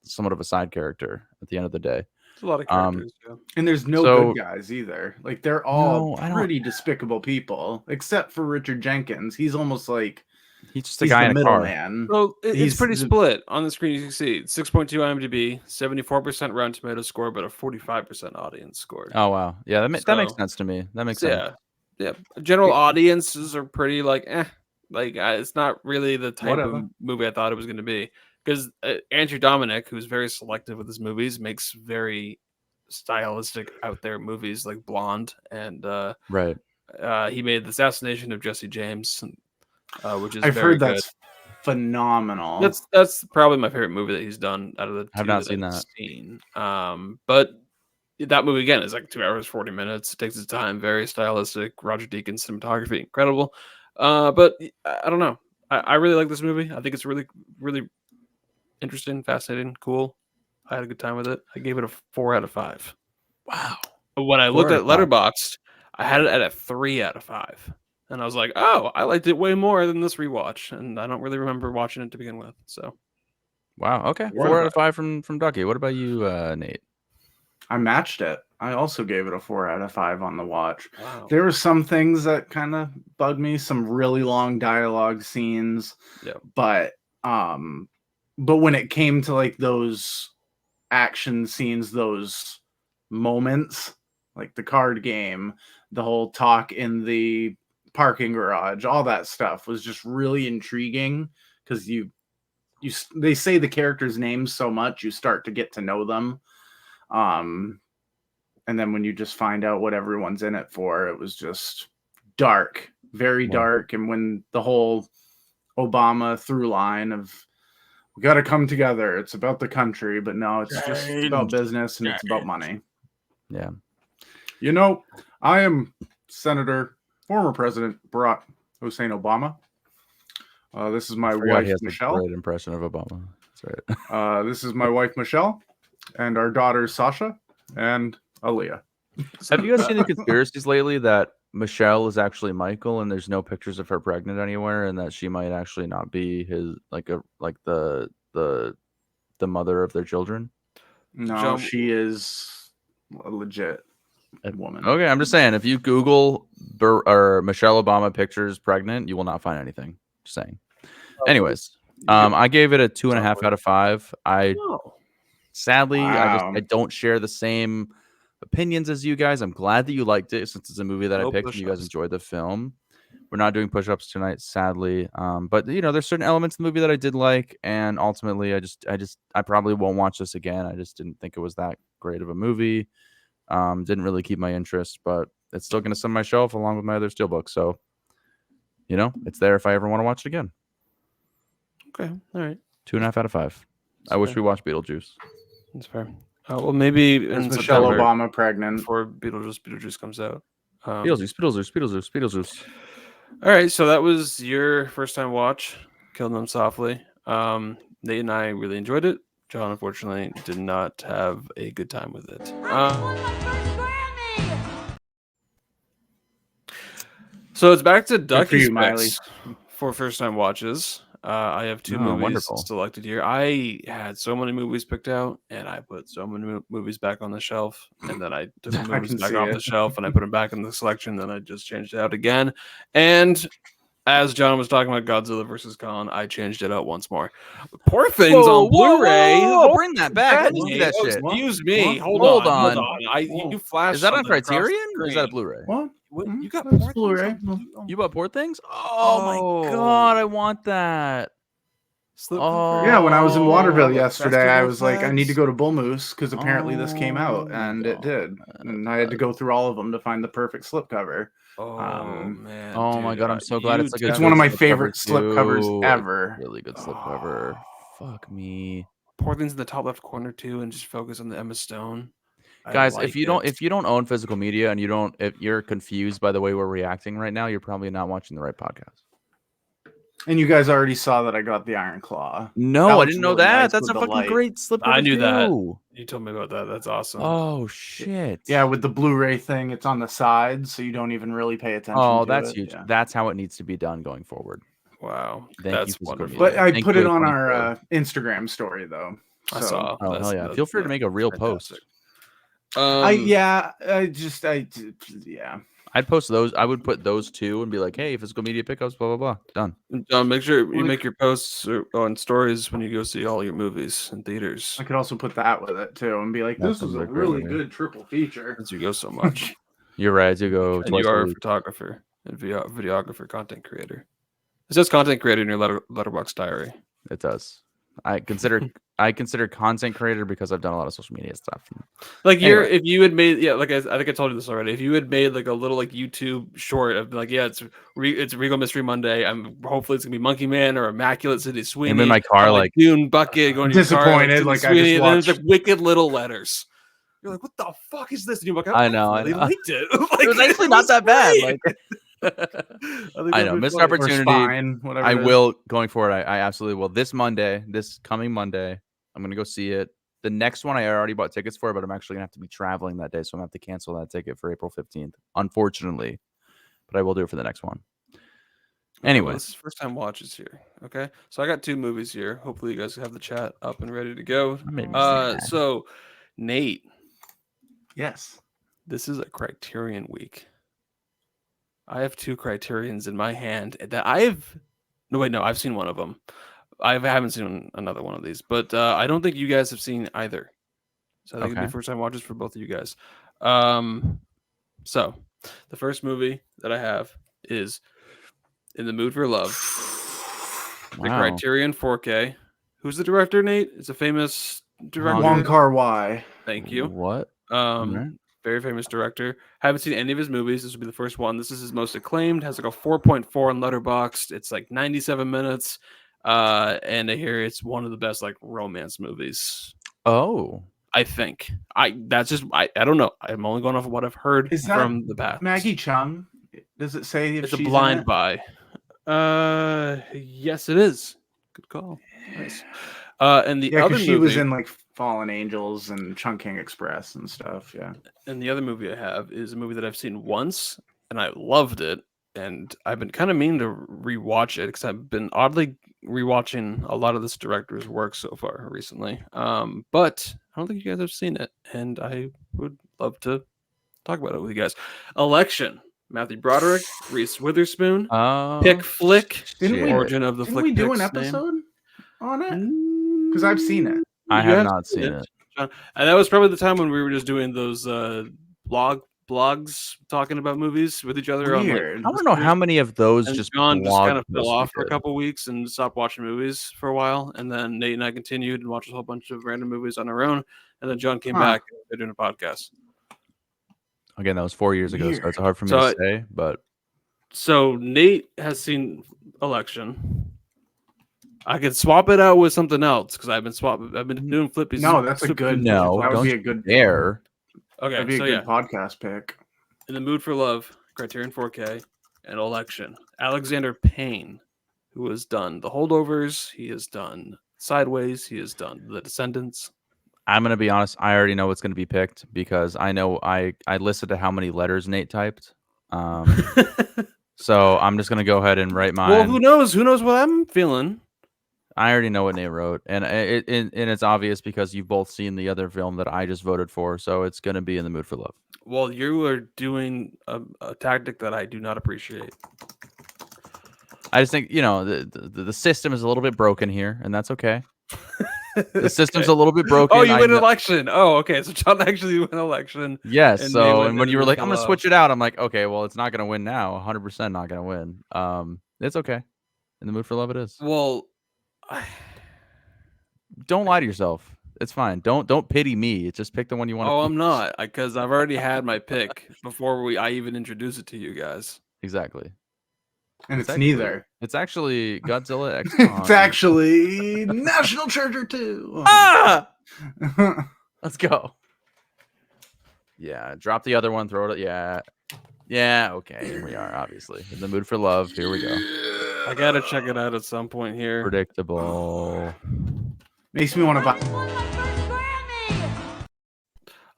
somewhat of a side character at the end of the day. It's a lot of characters. And there's no good guys either. Like they're all pretty despicable people, except for Richard Jenkins. He's almost like he's just a guy in a car. Man. So it's pretty split on the screen. You can see 6.2 IMDb, 74% Rotten Tomato score, but a 45% audience score. Oh wow, yeah, that makes sense to me. That makes sense. Yeah. General audiences are pretty like it's not really the type of movie I thought it was going to be. Because Andrew Dominic, who's very selective with his movies, makes very stylistic, out there movies like Blonde, and he made The Assassination of Jesse James, which is I've very heard that's phenomenal. That's probably my favorite movie that he's done out of the two. I've not seen that. But that movie again is like 2 hours 40 minutes. It takes its time, very stylistic. Roger Deakins cinematography, incredible. But I don't know. I really like this movie. I think it's really, really interesting, fascinating, cool. I had a good time with it. I gave it a 4 out of 5. Wow. But when I looked at Letterboxd, I had it at a 3 out of 5. And I was like, oh, I liked it way more than this rewatch. And I don't really remember watching it to begin with. So, wow. Okay. 4 out of 5 from Ducky. What about you, Nate? I matched it. I also gave it a 4 out of 5 on the watch. Wow. There were some things that kind of bugged me, some really long dialogue scenes. Yeah. But when it came to like those action scenes, those moments, like the card game, the whole talk in the parking garage, all that stuff was just really intriguing because they say the characters' names so much, you start to get to know them. And then when you just find out what everyone's in it for, it was just dark, very dark. And when the whole Obama through line of we got to come together, it's about the country, but no, it's just about business and it's about money. Yeah. You know, I am former President Barack Hussein Obama. This is my wife, Michelle. Great impression of Obama. That's right. This is my wife, Michelle, and our daughters, Sasha and Aaliyah. Have you guys seen the conspiracies lately that Michelle is actually Michael and there's no pictures of her pregnant anywhere, and that she might actually not be his the mother of their children? No, she is legit. woman. Okay, I'm just saying, if you Google or Michelle Obama pictures pregnant, you will not find anything. Just saying. Anyways, I gave it a 2.5 out of 5. Sadly, I don't share the same opinions as you guys. I'm glad that you liked it since it's a movie that I picked and you guys enjoyed the film. We're not doing push-ups tonight, sadly. But there's certain elements of the movie that I did like, and ultimately, I probably won't watch this again. I just didn't think it was that great of a movie. Didn't really keep my interest, but it's still going to sit on my shelf along with my other steelbooks. So, it's there if I ever want to watch it again. Okay, all right. 2.5 out of 5. I wish we watched Beetlejuice. That's fair. Well, maybe in Michelle September, Obama pregnant before Beetlejuice comes out. Beetlejuice. All right, so that was your first time watch, Killing Them Softly. Nate and I really enjoyed it. John, unfortunately, did not have a good time with it. So it's back to Ducky's picks for first time watches. I have 2 movies selected here. I had so many movies picked out, and I put so many movies back on the shelf, and then I took the movies back off the shelf, and I put them back in the selection, then I just changed it out again. And as John was talking about Godzilla versus Kong, I changed it out once more. Poor Things on Blu-ray. Bring that back. Let me see that shit. Excuse me. Hold on. You flashed. Is that on something across the Criterion? Or is that a screen. Blu-ray? What? You got That's Blu-ray. You bought Poor Things? Oh my god, I want that. Yeah, when I was in Waterville yesterday, I was like, I need to go to Bull Moose because apparently this came out, and it did. And I had to go through all of them to find the perfect slipcover. Man. Oh my god, I'm so glad it's like it's one of my favorite slipcovers ever. Really good slipcover. Fuck me. Poor Things in the top left corner too, and just focus on the Emma Stone. Guys, if you don't own physical media and if you're confused by the way we're reacting right now, you're probably not watching the right podcast. And you guys already saw that I got the Iron Claw. No, I didn't know that. That's a fucking great slipcover. I knew that. You told me about that. That's awesome. Oh shit. Yeah, with the Blu-ray thing, it's on the side, so you don't even really pay attention. Oh, that's huge. Yeah. That's how it needs to be done going forward. Wow, that's wonderful. But I put it on our Instagram story though. I saw. Oh hell yeah! Feel free to make a real post. Yeah. I'd post those. I would put those 2 and be like, "Hey, physical media pickups, blah blah blah." Done. Make sure you make your posts on stories when you go see all your movies in theaters. I could also put that with it too and be like, "This is a really good triple feature." As you go so much. You're right. You go. And you are a photographer and videographer, content creator. It says content creator in your letterbox diary. It does. I consider content creator because I've done a lot of social media stuff. Like if you had made I think I told you this already. If you had made like a little like YouTube short of like it's Regal Mystery Monday. Hopefully it's gonna be Monkey Man or Immaculate City Sweeney. I'm in my car like Dune Bucket going to disappointed. Your car, like I just watched... and there's like wicked little letters. You're like, what the fuck is this? And you're like, I know. I liked it. It was actually not that bad. Like. I know, missed opportunity. Whatever I will going forward. I absolutely will. This coming Monday, I'm gonna go see it. The next one I already bought tickets for, but I'm actually gonna have to be traveling that day, so I'm gonna have to cancel that ticket for April 15th, unfortunately. But I will do it for the next one. Anyways, first time watches here. Okay, so I got 2 movies here. Hopefully, you guys have the chat up and ready to go. So Nate, yes, this is a Criterion week. I have 2 Criterions in my hand that I've seen one of them. I haven't seen another one of these, but I don't think you guys have seen either. So I think it'd be first time watches for both of you guys. So the first movie that I have is In the Mood for Love. The Criterion 4K. Who's the director, Nate? It's a famous director. Wong Kar-wai. Thank you. What? Very famous director. Haven't seen any of his movies. This will be the first one. This is his most acclaimed. Has like a 4.4 on Letterboxd. It's like 97 minutes. And I hear it's one of the best like romance movies. Oh, I think. I don't know. I'm only going off of what I've heard from the past. Maggie Chung? Does it say if it's she's a blind buy? Yes, it is. Good call. Nice. And the other movie, she was in like Fallen Angels and Chungking Express and stuff. Yeah. And the other movie I have is a movie that I've seen once and I loved it. And I've been kind of meaning to rewatch it because I've been oddly rewatching a lot of this director's work so far recently. But I don't think you guys have seen it, and I would love to talk about it with you guys. Election. Matthew Broderick, Reese Witherspoon, Oh, Pick Flick, Didn't we- origin of the Didn't Flick. we do an Pick's name. episode on it? Because I've seen it. I You have not seen it. John. And that was probably the time when we were just doing those blogs talking about movies with each other. Weird. I don't know how many of those And just John just kind of fell blogs off we for a did. couple weeks and stopped watching movies for a while. And then Nate and I continued and watched a whole bunch of random movies on our own. And then John came back and they're doing a podcast. Again, that was 4 years ago, so Weird. it's hard for me So to say. But So Nate has seen Election. I could swap it out with something else because I've been doing flippies. No, that's a good. no, that would don't be a good. dare. Okay, That'd be a so good podcast pick. In the Mood for Love, Criterion 4K, and Election. Alexander Payne, who has done The Holdovers, he has done Sideways, he has done The Descendants. I'm gonna be honest. I already know what's gonna be picked because I know I listened to how many letters Nate typed. So I'm just gonna go ahead and write mine. Well, who knows? Who knows what I'm feeling? I already know what Nate wrote, and it's obvious because you've both seen the other film that I just voted for, so it's gonna be In the Mood for Love. Well, you are doing a tactic that I do not appreciate. I just think the system is a little bit broken here, and that's okay. The system's a little bit broken. Oh, you win Election. Oh, okay. So John actually win Election. Yes. And So when you were like, I'm gonna Love. switch it out, I'm like, okay, well, it's not gonna win now. 100% not gonna win. It's okay. In the Mood for Love, it is. Well, Don't lie to yourself. It's fine. Don't pity me. Just pick the one you want. Oh, I'm not, because I've already had my pick before I even introduce it to you guys. Exactly. And it's actually- neither. It's actually Godzilla X. It's actually National Treasure 2. Ah! Let's go. Yeah, drop the other one, throw it. Yeah, okay. Here we are, obviously. In the Mood for Love. Here we go. I gotta check it out at some point here. Predictable. Makes me want to buy.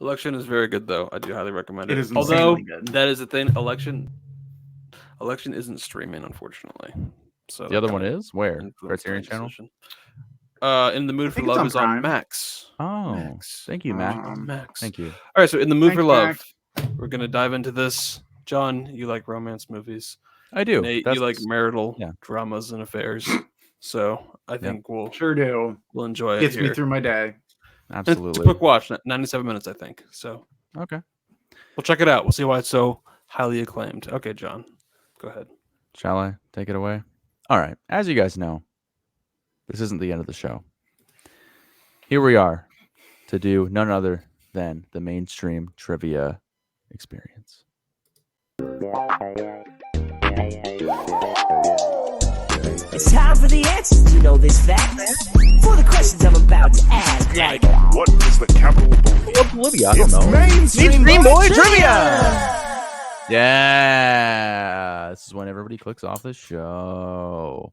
Election is very good, though. I do highly recommend it. It is Although insanely good. that is the thing, Election isn't streaming, unfortunately. So The other one is where? influenced my Criterion Channel. decision. In the Mood for think it's Love on is on Prime. Max. Oh, Max. thank you, Mac. Max. Thank you. All right, so in the Mood for Thanks, Love, we're gonna dive into this. John, you like romance movies. I do. Nate, you like marital dramas and affairs. So I think we'll Sure do. enjoy it. Gets here. me through my day. It's a Absolutely. quick watch, 97 minutes, I think. So Okay. we'll check it out. We'll see why it's so highly acclaimed. Okay, John, go ahead. Shall I take it away? All right. As you guys know, this isn't the end of the show. Here we are to do none other than the mainstream trivia experience. It's time for the answers to know this fact. For the questions I'm about to ask, like, What is the capital of Bolivia? I don't know. mainstream boy trivia. Yeah. This is when everybody clicks off the show.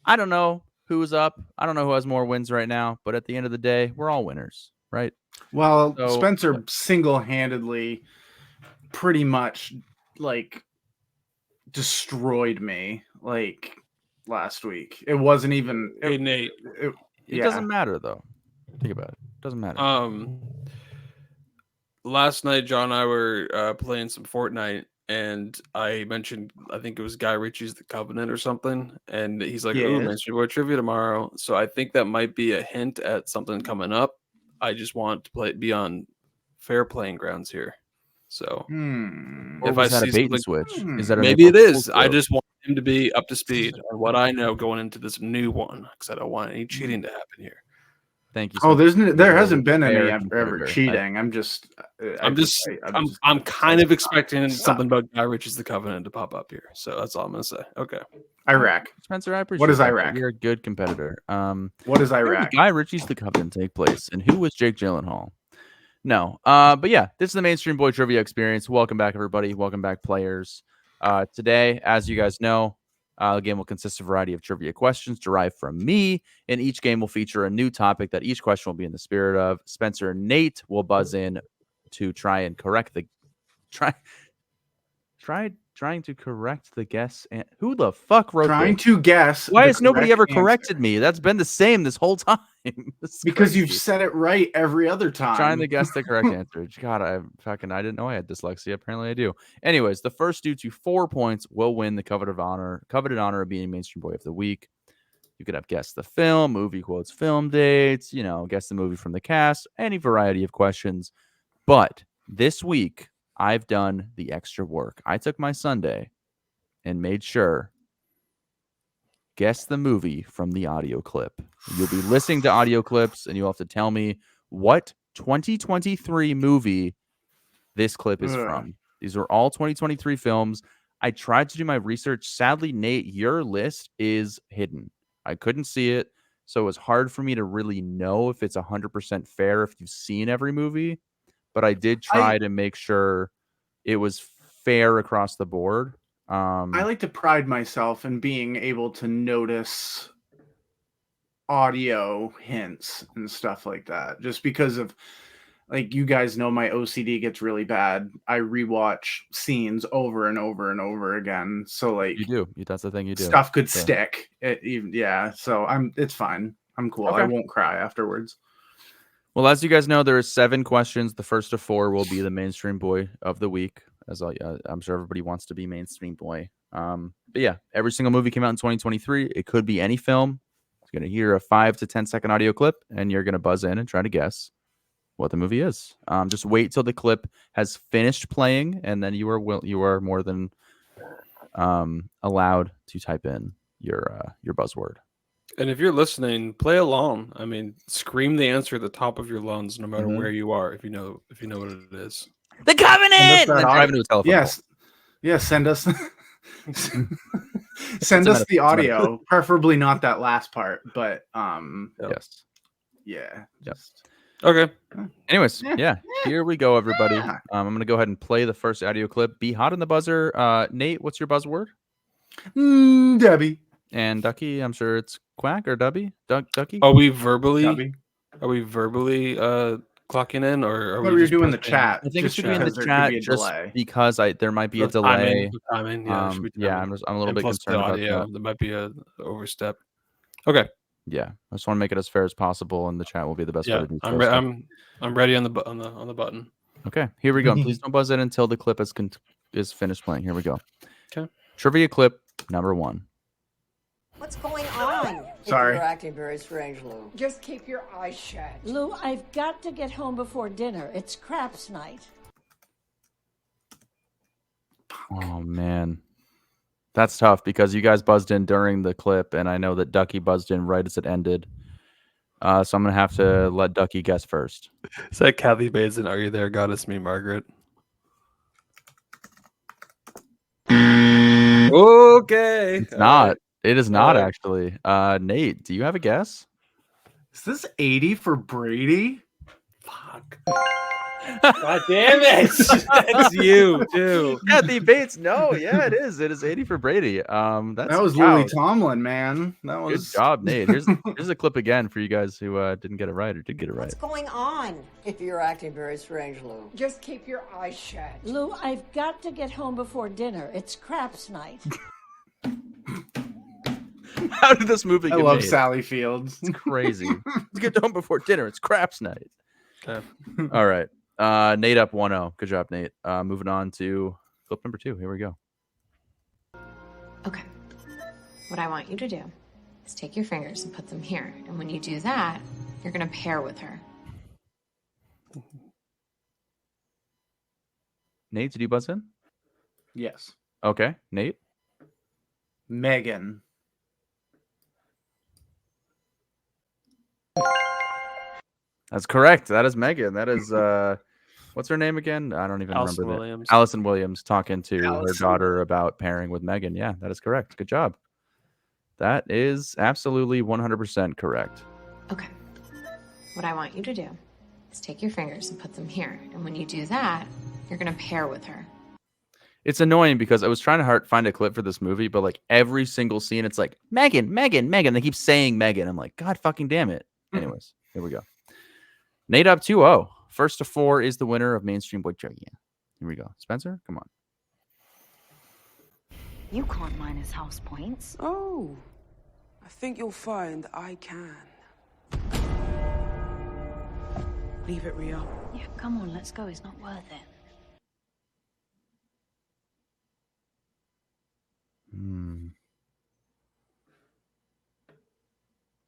I don't know who's up. I don't know who has more wins right now, but at the end of the day, we're all winners, right? Well, So- Spencer single-handedly pretty much like destroyed me like last week. It wasn't even Hey, Nate. It doesn't matter though. Think about it. It doesn't matter. Last night, John and I were playing some Fortnite, and I mentioned, I think it was Guy Ritchie's The Covenant or something, and he's like, "Ooh, Yes. Mainstream Boy Trivia tomorrow." So I think that might be a hint at something coming up. I just want to be on fair playing grounds here. So Or if was I that see a bait and something- switch? Is that a maybe it April is. Fool's I joke? just want him to be up to speed on what I know going into this new one, because I don't want any cheating to happen here. Thank you. Oh, Spencer. there You're hasn't been any fair ever competitor. cheating. I'm just I'm kind of expecting something about Guy Ritchie's The Covenant to pop up here. So that's all I'm gonna say. Okay. Iraq. Spencer, I appreciate What is that. Iraq? You're a good competitor. What is where did Iraq? Guy Ritchie's The Covenant take place, and who was Jake Gyllenhaal? No. But yeah, this is the Mainstream Boy Trivia Experience. Welcome back, everybody. Welcome back, players. Today, as you guys know, the game will consist of a variety of trivia questions derived from me, and each game will feature a new topic that each question will be in the spirit of. Spencer and Nate will buzz in to try and correct the trying to correct the guess. And who the fuck wrote Trying this? to guess. Why the has nobody correct ever answer. corrected me? That's been the same this whole time. It's Because you've crazy. said it right every other time. Trying to guess the correct answer. God, I didn't know I had dyslexia. Apparently I do. Anyways, the first dude to 4 points will win the coveted honor of being Mainstream Boy of the Week. You could have guessed the film, movie quotes, film dates, guess the movie from the cast, any variety of questions. But this week, I've done the extra work. I took my Sunday and made sure guess the movie from the audio clip. You'll be listening to audio clips and you'll have to tell me what 2023 movie this clip is from. These are all 2023 films. I tried to do my research. Sadly, Nate, your list is hidden. I couldn't see it, so it was hard for me to really know if it's 100% fair if you've seen every movie, but I did try to make sure it was fair across the board. I like to pride myself in being able to notice audio hints and stuff like that, just because of, like, you guys know my OCD gets really bad. I rewatch scenes over and over and over again, so like you do. That's the thing you do. Stuff could stick. So it's fine. I'm cool. Okay. I won't cry afterwards. Well, as you guys know, there are 7 questions. The first of 4 will be the Mainstream Boy of the Week, as I'm sure everybody wants to be Mainstream Boy. But yeah, every single movie came out in 2023. It could be any film. You're going to hear a 5 to 10 second audio clip, and you're going to buzz in and try to guess what the movie is. Just wait till the clip has finished playing, and then you are more than allowed to type in your buzzword. And if you're listening, play along. I mean, scream the answer at the top of your lungs, no matter where you are. If you know what it is. The Covenant. Drive into a telephone. Yes. Yes. Send us. Send us the audio, preferably not that last part, but yes. Yeah. Just okay. Anyways, here we go, everybody. I'm gonna go ahead and play the first audio clip. Be hot on the buzzer. Nate, what's your buzzword? Debbie. And Ducky, I'm sure it's Quack or Dubby. Ducky. Are we verbally clocking in, or are we doing the chat? I think it should be in the chat just because there might be a delay. Timing. I'm a little bit concerned about that. There might be a overstep. Okay. Yeah, I just want to make it as fair as possible, and the chat will be the best way to do so. I'm ready on the button. Okay, here we go. Please don't buzz in until the clip is finished playing. Here we go. Okay. Trivia clip number 1. What's going on? Sorry. You're acting very strange, Lou. Just keep your eyes shut. Lou, I've got to get home before dinner. It's craps night. Oh, man. That's tough because you guys buzzed in during the clip, and I know that Ducky buzzed in right as it ended. So I'm going to have to let Ducky guess first. Is that Kathy Bates and Are You There, Goddess Me, Margaret? Okay. It's not. It is not, actually. Nate, do you have a guess? Is this 80 for Brady? Fuck. God damn it. That's you, too. Kathy Bates. No, yeah, it is. It is 80 for Brady. That was Lily Tomlin, man. That was good job, Nate. Here's a clip again for you guys who didn't get it right or did get it right. What's going on? You're acting very strange, Lou. Just keep your eyes shut. Lou, I've got to get home before dinner. It's craps night. How did this movie get I love made? Sally Fields. It's crazy. Let's get home before dinner. It's craps night. Okay. All right. Nate up 1-0. Good job, Nate. Moving on to clip number 2. Here we go. Okay. What I want you to do is take your fingers and put them here. And when you do that, you're going to pair with her. Nate, did you buzz in? Yes. Okay. Nate? Megan. That's correct. That is Megan. That is what's her name again? I don't even Allison remember. Williams. Allison Williams talking to her daughter about pairing with Megan. Yeah, that is correct. Good job. That is absolutely 100% correct. Okay. What I want you to do is take your fingers and put them here. And when you do that, you're going to pair with her. It's annoying because I was trying to find a clip for this movie, but like every single scene, it's like Megan, Megan, Megan. They keep saying Megan. I'm like, God fucking damn it. Anyways, here we go. Nate up 2-0. First to 4 is the winner of Mainstream Boy Trivia. Here we go. Spencer, come on. You can't minus house points. Oh, I think you'll find I can. Leave it, Rio. Yeah, come on, let's go. It's not worth it.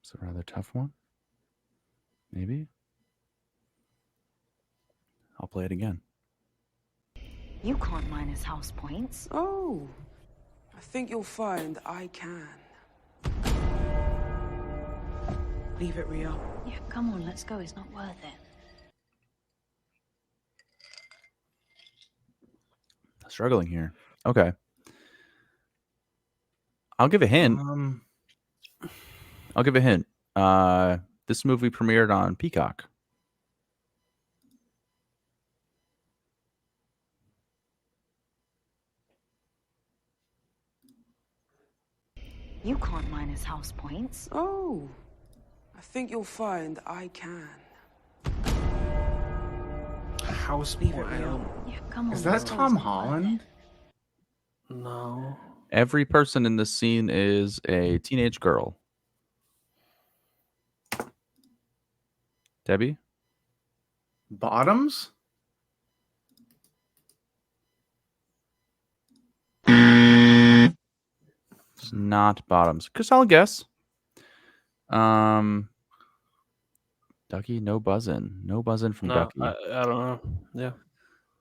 It's a rather tough one. Maybe. I'll play it again. You can't minus house points. Oh, I think you'll find I can. Leave it, Rio. Yeah, come on, let's go. It's not worth it. Struggling here. Okay. I'll give a hint. I'll give a hint. This movie premiered on Peacock. You can't minus house points. Oh, I think you'll find I can. House Leave it, point. Rio. Yeah, come on. Is that Tom Holland? No. Every person in this scene is a teenage girl. Debbie? Bottoms? It's not Bottoms. Because I'll guess. Ducky, no buzzing. No buzzing from Ducky. I don't know. Yeah.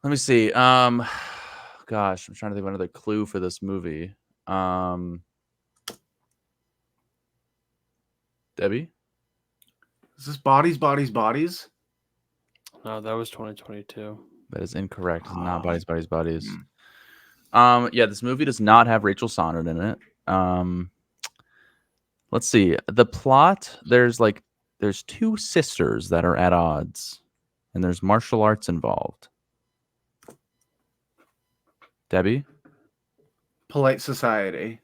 Let me see. Gosh, I'm trying to think of another clue for this movie. Debbie? Is this Bodies, Bodies, Bodies? No, that was 2022. That is incorrect. It's not Bodies, Bodies, Bodies. Yeah, this movie does not have Rachel Sonnett in it. Let's see. The plot, there's two sisters that are at odds, and there's martial arts involved. Debbie? Polite Society.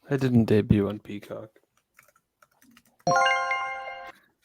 It didn't debut on Peacock.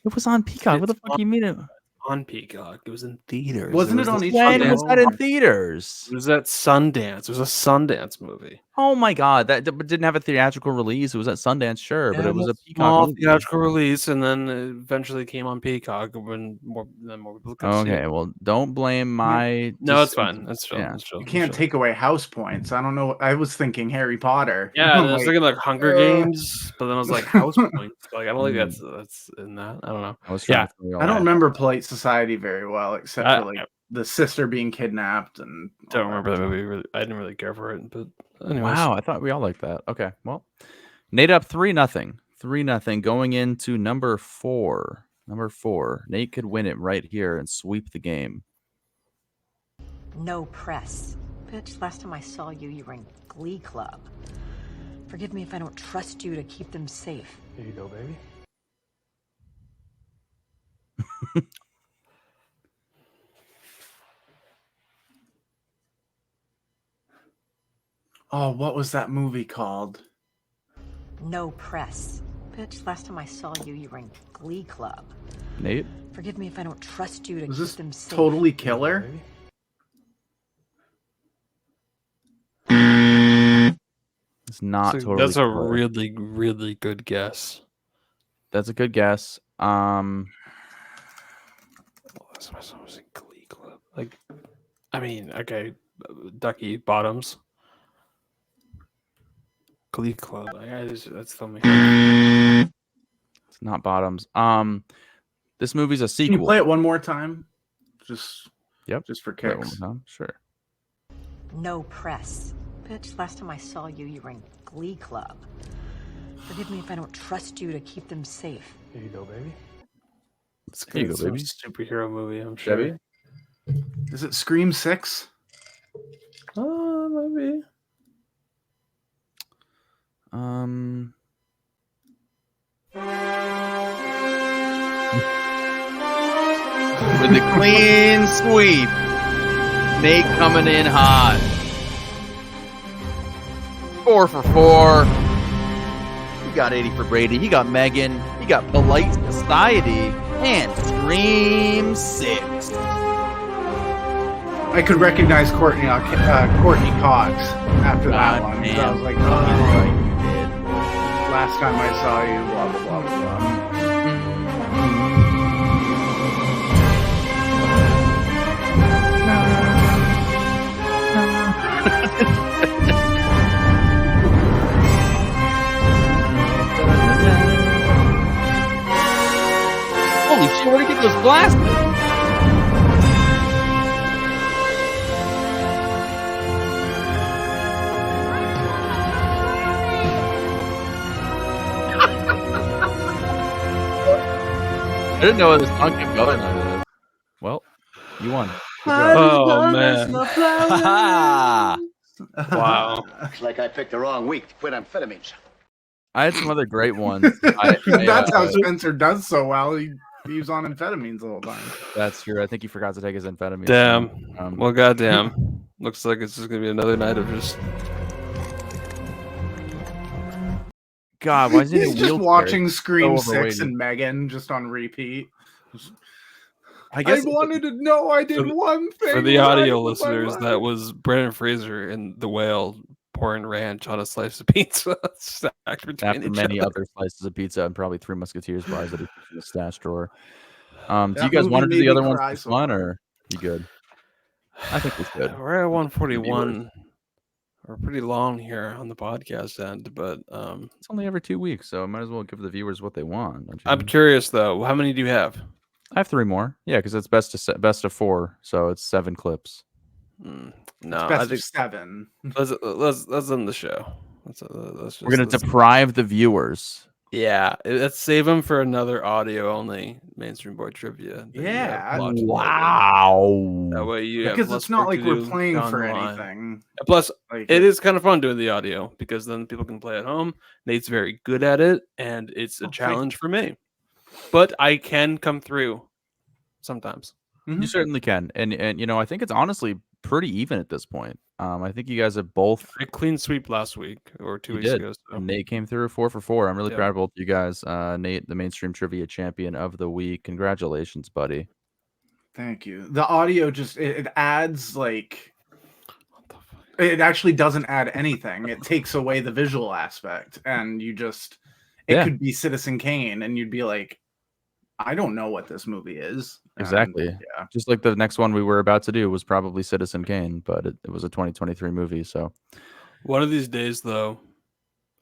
It was on Peacock. What the fuck you mean? On Peacock. It was in theaters. Wasn't it on each When was that in theaters? It was at Sundance. It was a Sundance movie. Oh my god, that didn't have a theatrical release. It was at Sundance, sure, but it was a small Peacock movie. theatrical release, and then it eventually came on Peacock when more people could see Okay, it. well, don't blame my. No, it's fine. That's chill. Yeah. That's chill. You can't take away house points. I don't know. I was thinking Harry Potter. Yeah, I'm I was like, thinking like Hunger Games, but then I was like house points. Like I don't think that's in that. I don't know. I was trying to figure all I don't that. remember Polite Society very well, except I- for like the sister being kidnapped and. Don't remember that movie. Really, I didn't really care for it, but anyways. Wow, I thought we all liked that. Okay, well, Nate up 3-0. 3-0 going into number 4. Number 4. Nate could win it right here and sweep the game. No press. Bitch, last time I saw you, you were in Glee Club. Forgive me if I don't trust you to keep them safe. Here you go, baby. Oh, what was that movie called? No press. Bitch, last time I saw you, you were in Glee Club. Nate? Forgive me if I don't trust you to Was keep this them safe. Totally Killer? It's not totally. That's a Killer. really, really good guess. That's a good guess. Last time I saw it was in Glee Club. Like, I mean, okay, Ducky Bottoms. Glee Club. That's the only. It's not Bottoms. This movie's a Can sequel. you play it one more time? Just for Play it one kicks. more time. Sure. No press. Bitch, last time I saw you, you were in Glee Club. Forgive me if I don't trust you to keep them safe. Here you go, baby. It's Here you go, some baby. superhero movie, I'm sure. Debbie? Is it Scream 6? Maybe. With the clean sweep. Nate coming in hot. 4 for 4. He got 80 for Brady. He got Megan. He got Polite Society. And Scream 6. I could recognize Courtney Cox after that one. So I was like, last time I saw you, blah, blah, blah, blah, blah. Holy shit, where'd he get those glasses? I didn't know this song kept going like that. Well, you won. Oh, man. Wow. Looks like I picked the wrong week to quit amphetamines. I had some other great ones. That's how Spencer does so well. He was on amphetamines the whole time. That's true. I think he forgot to take his amphetamines. Damn. Well, goddamn. Looks like it's just going to be another night of just... God, why is he He's just watching Scream 6 and Megan just on repeat. I guess wanted to know I did one thing. For the audio listeners, that was Brendan Fraser in The Whale pouring ranch on a slice of pizza. After many other slices of pizza and probably 3 Musketeers bars that he put in the stash drawer. Do you guys want to do the other ones for fun, or you good? I think we should. We're at 141. We're pretty long here on the podcast end, but it's only every 2 weeks, so I might as well give the viewers what they want. I'm curious though, how many do you have? I have 3 more. Yeah, because it's best of 4, so it's 7 clips. No, I think 7. Let's end the show. We're gonna deprive the viewers. Yeah, let's save them for another audio-only mainstream boy trivia. Yeah, wow. That way you because have it's not like we're do playing down for the line. anything. Plus, Like, it is kind of fun doing the audio because then people can play at home. Nate's very good at it, and it's a challenge for me. But I can come through sometimes. You certainly can, and you know, I think it's honestly pretty even at this point. I think you guys have both a clean sweep last week or 2 weeks ago. So. And Nate came through 4 for 4. I'm really proud of both you guys. Nate, the mainstream trivia champion of the week. Congratulations, buddy. Thank you. The audio just it adds like it actually doesn't add anything. It takes away the visual aspect, and you just it could be Citizen Kane, and you'd be like, I don't know what this movie is. Exactly. Yeah. Just like the next one we were about to do was probably Citizen Kane, but it was a 2023 movie. So one of these days, though,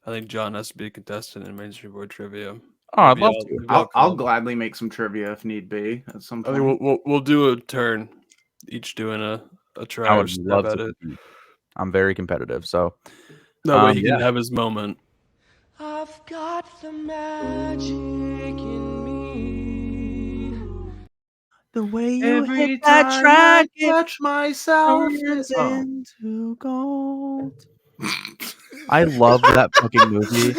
I think John has to be a contestant in mainstream board trivia. Oh, I'd love to. I'll gladly make some trivia if need be at some point. I think we'll do a turn, each doing a try. I would love to. I'm very competitive, so that way he can have his moment. I've got the magic in me. The way you Every hit time that track, I touch myself turns into gold. I love that fucking movie.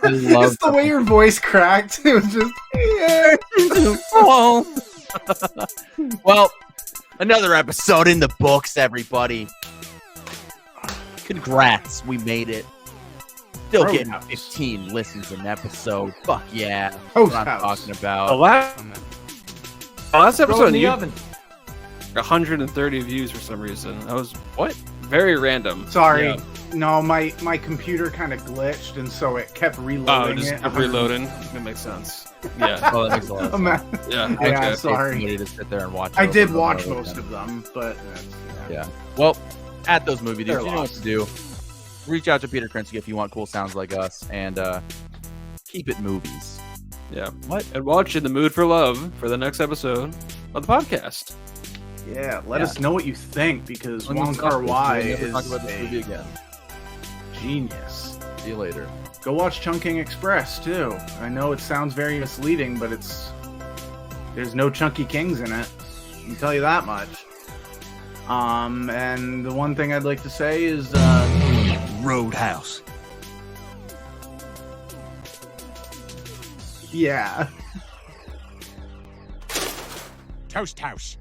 I love it's the way your voice cracked. It was just Well, another episode in the books, everybody. Congrats, we made it. Still getting 15 listens an episode. Fuck yeah. That's what I'm talking about. The last episode, you 130 views for some reason. That was very random. Sorry. Yeah. No, my computer kind of glitched, and so it kept reloading. Oh, just kept reloading. That makes sense. Yeah. Oh, that makes a lot of sense. Yeah. Yeah, Okay. sorry. Somebody to sit there and watch. I did watch most of them, but yeah. Well, at those movie dudes, you know what to do. Reach out to Peter Krinsky if you want cool sounds like us, and keep it movies. Yeah. What? And watch In the Mood for Love for the next episode of the podcast. Yeah, let us know what you think, because Wong Kar-wai is talk about this movie again. Genius. See you later. Go watch Chungking Express too. I know it sounds very misleading, but there's no Chunky Kings in it. I can tell you that much. And the one thing I'd like to say is Roadhouse. Yeah. Toast House.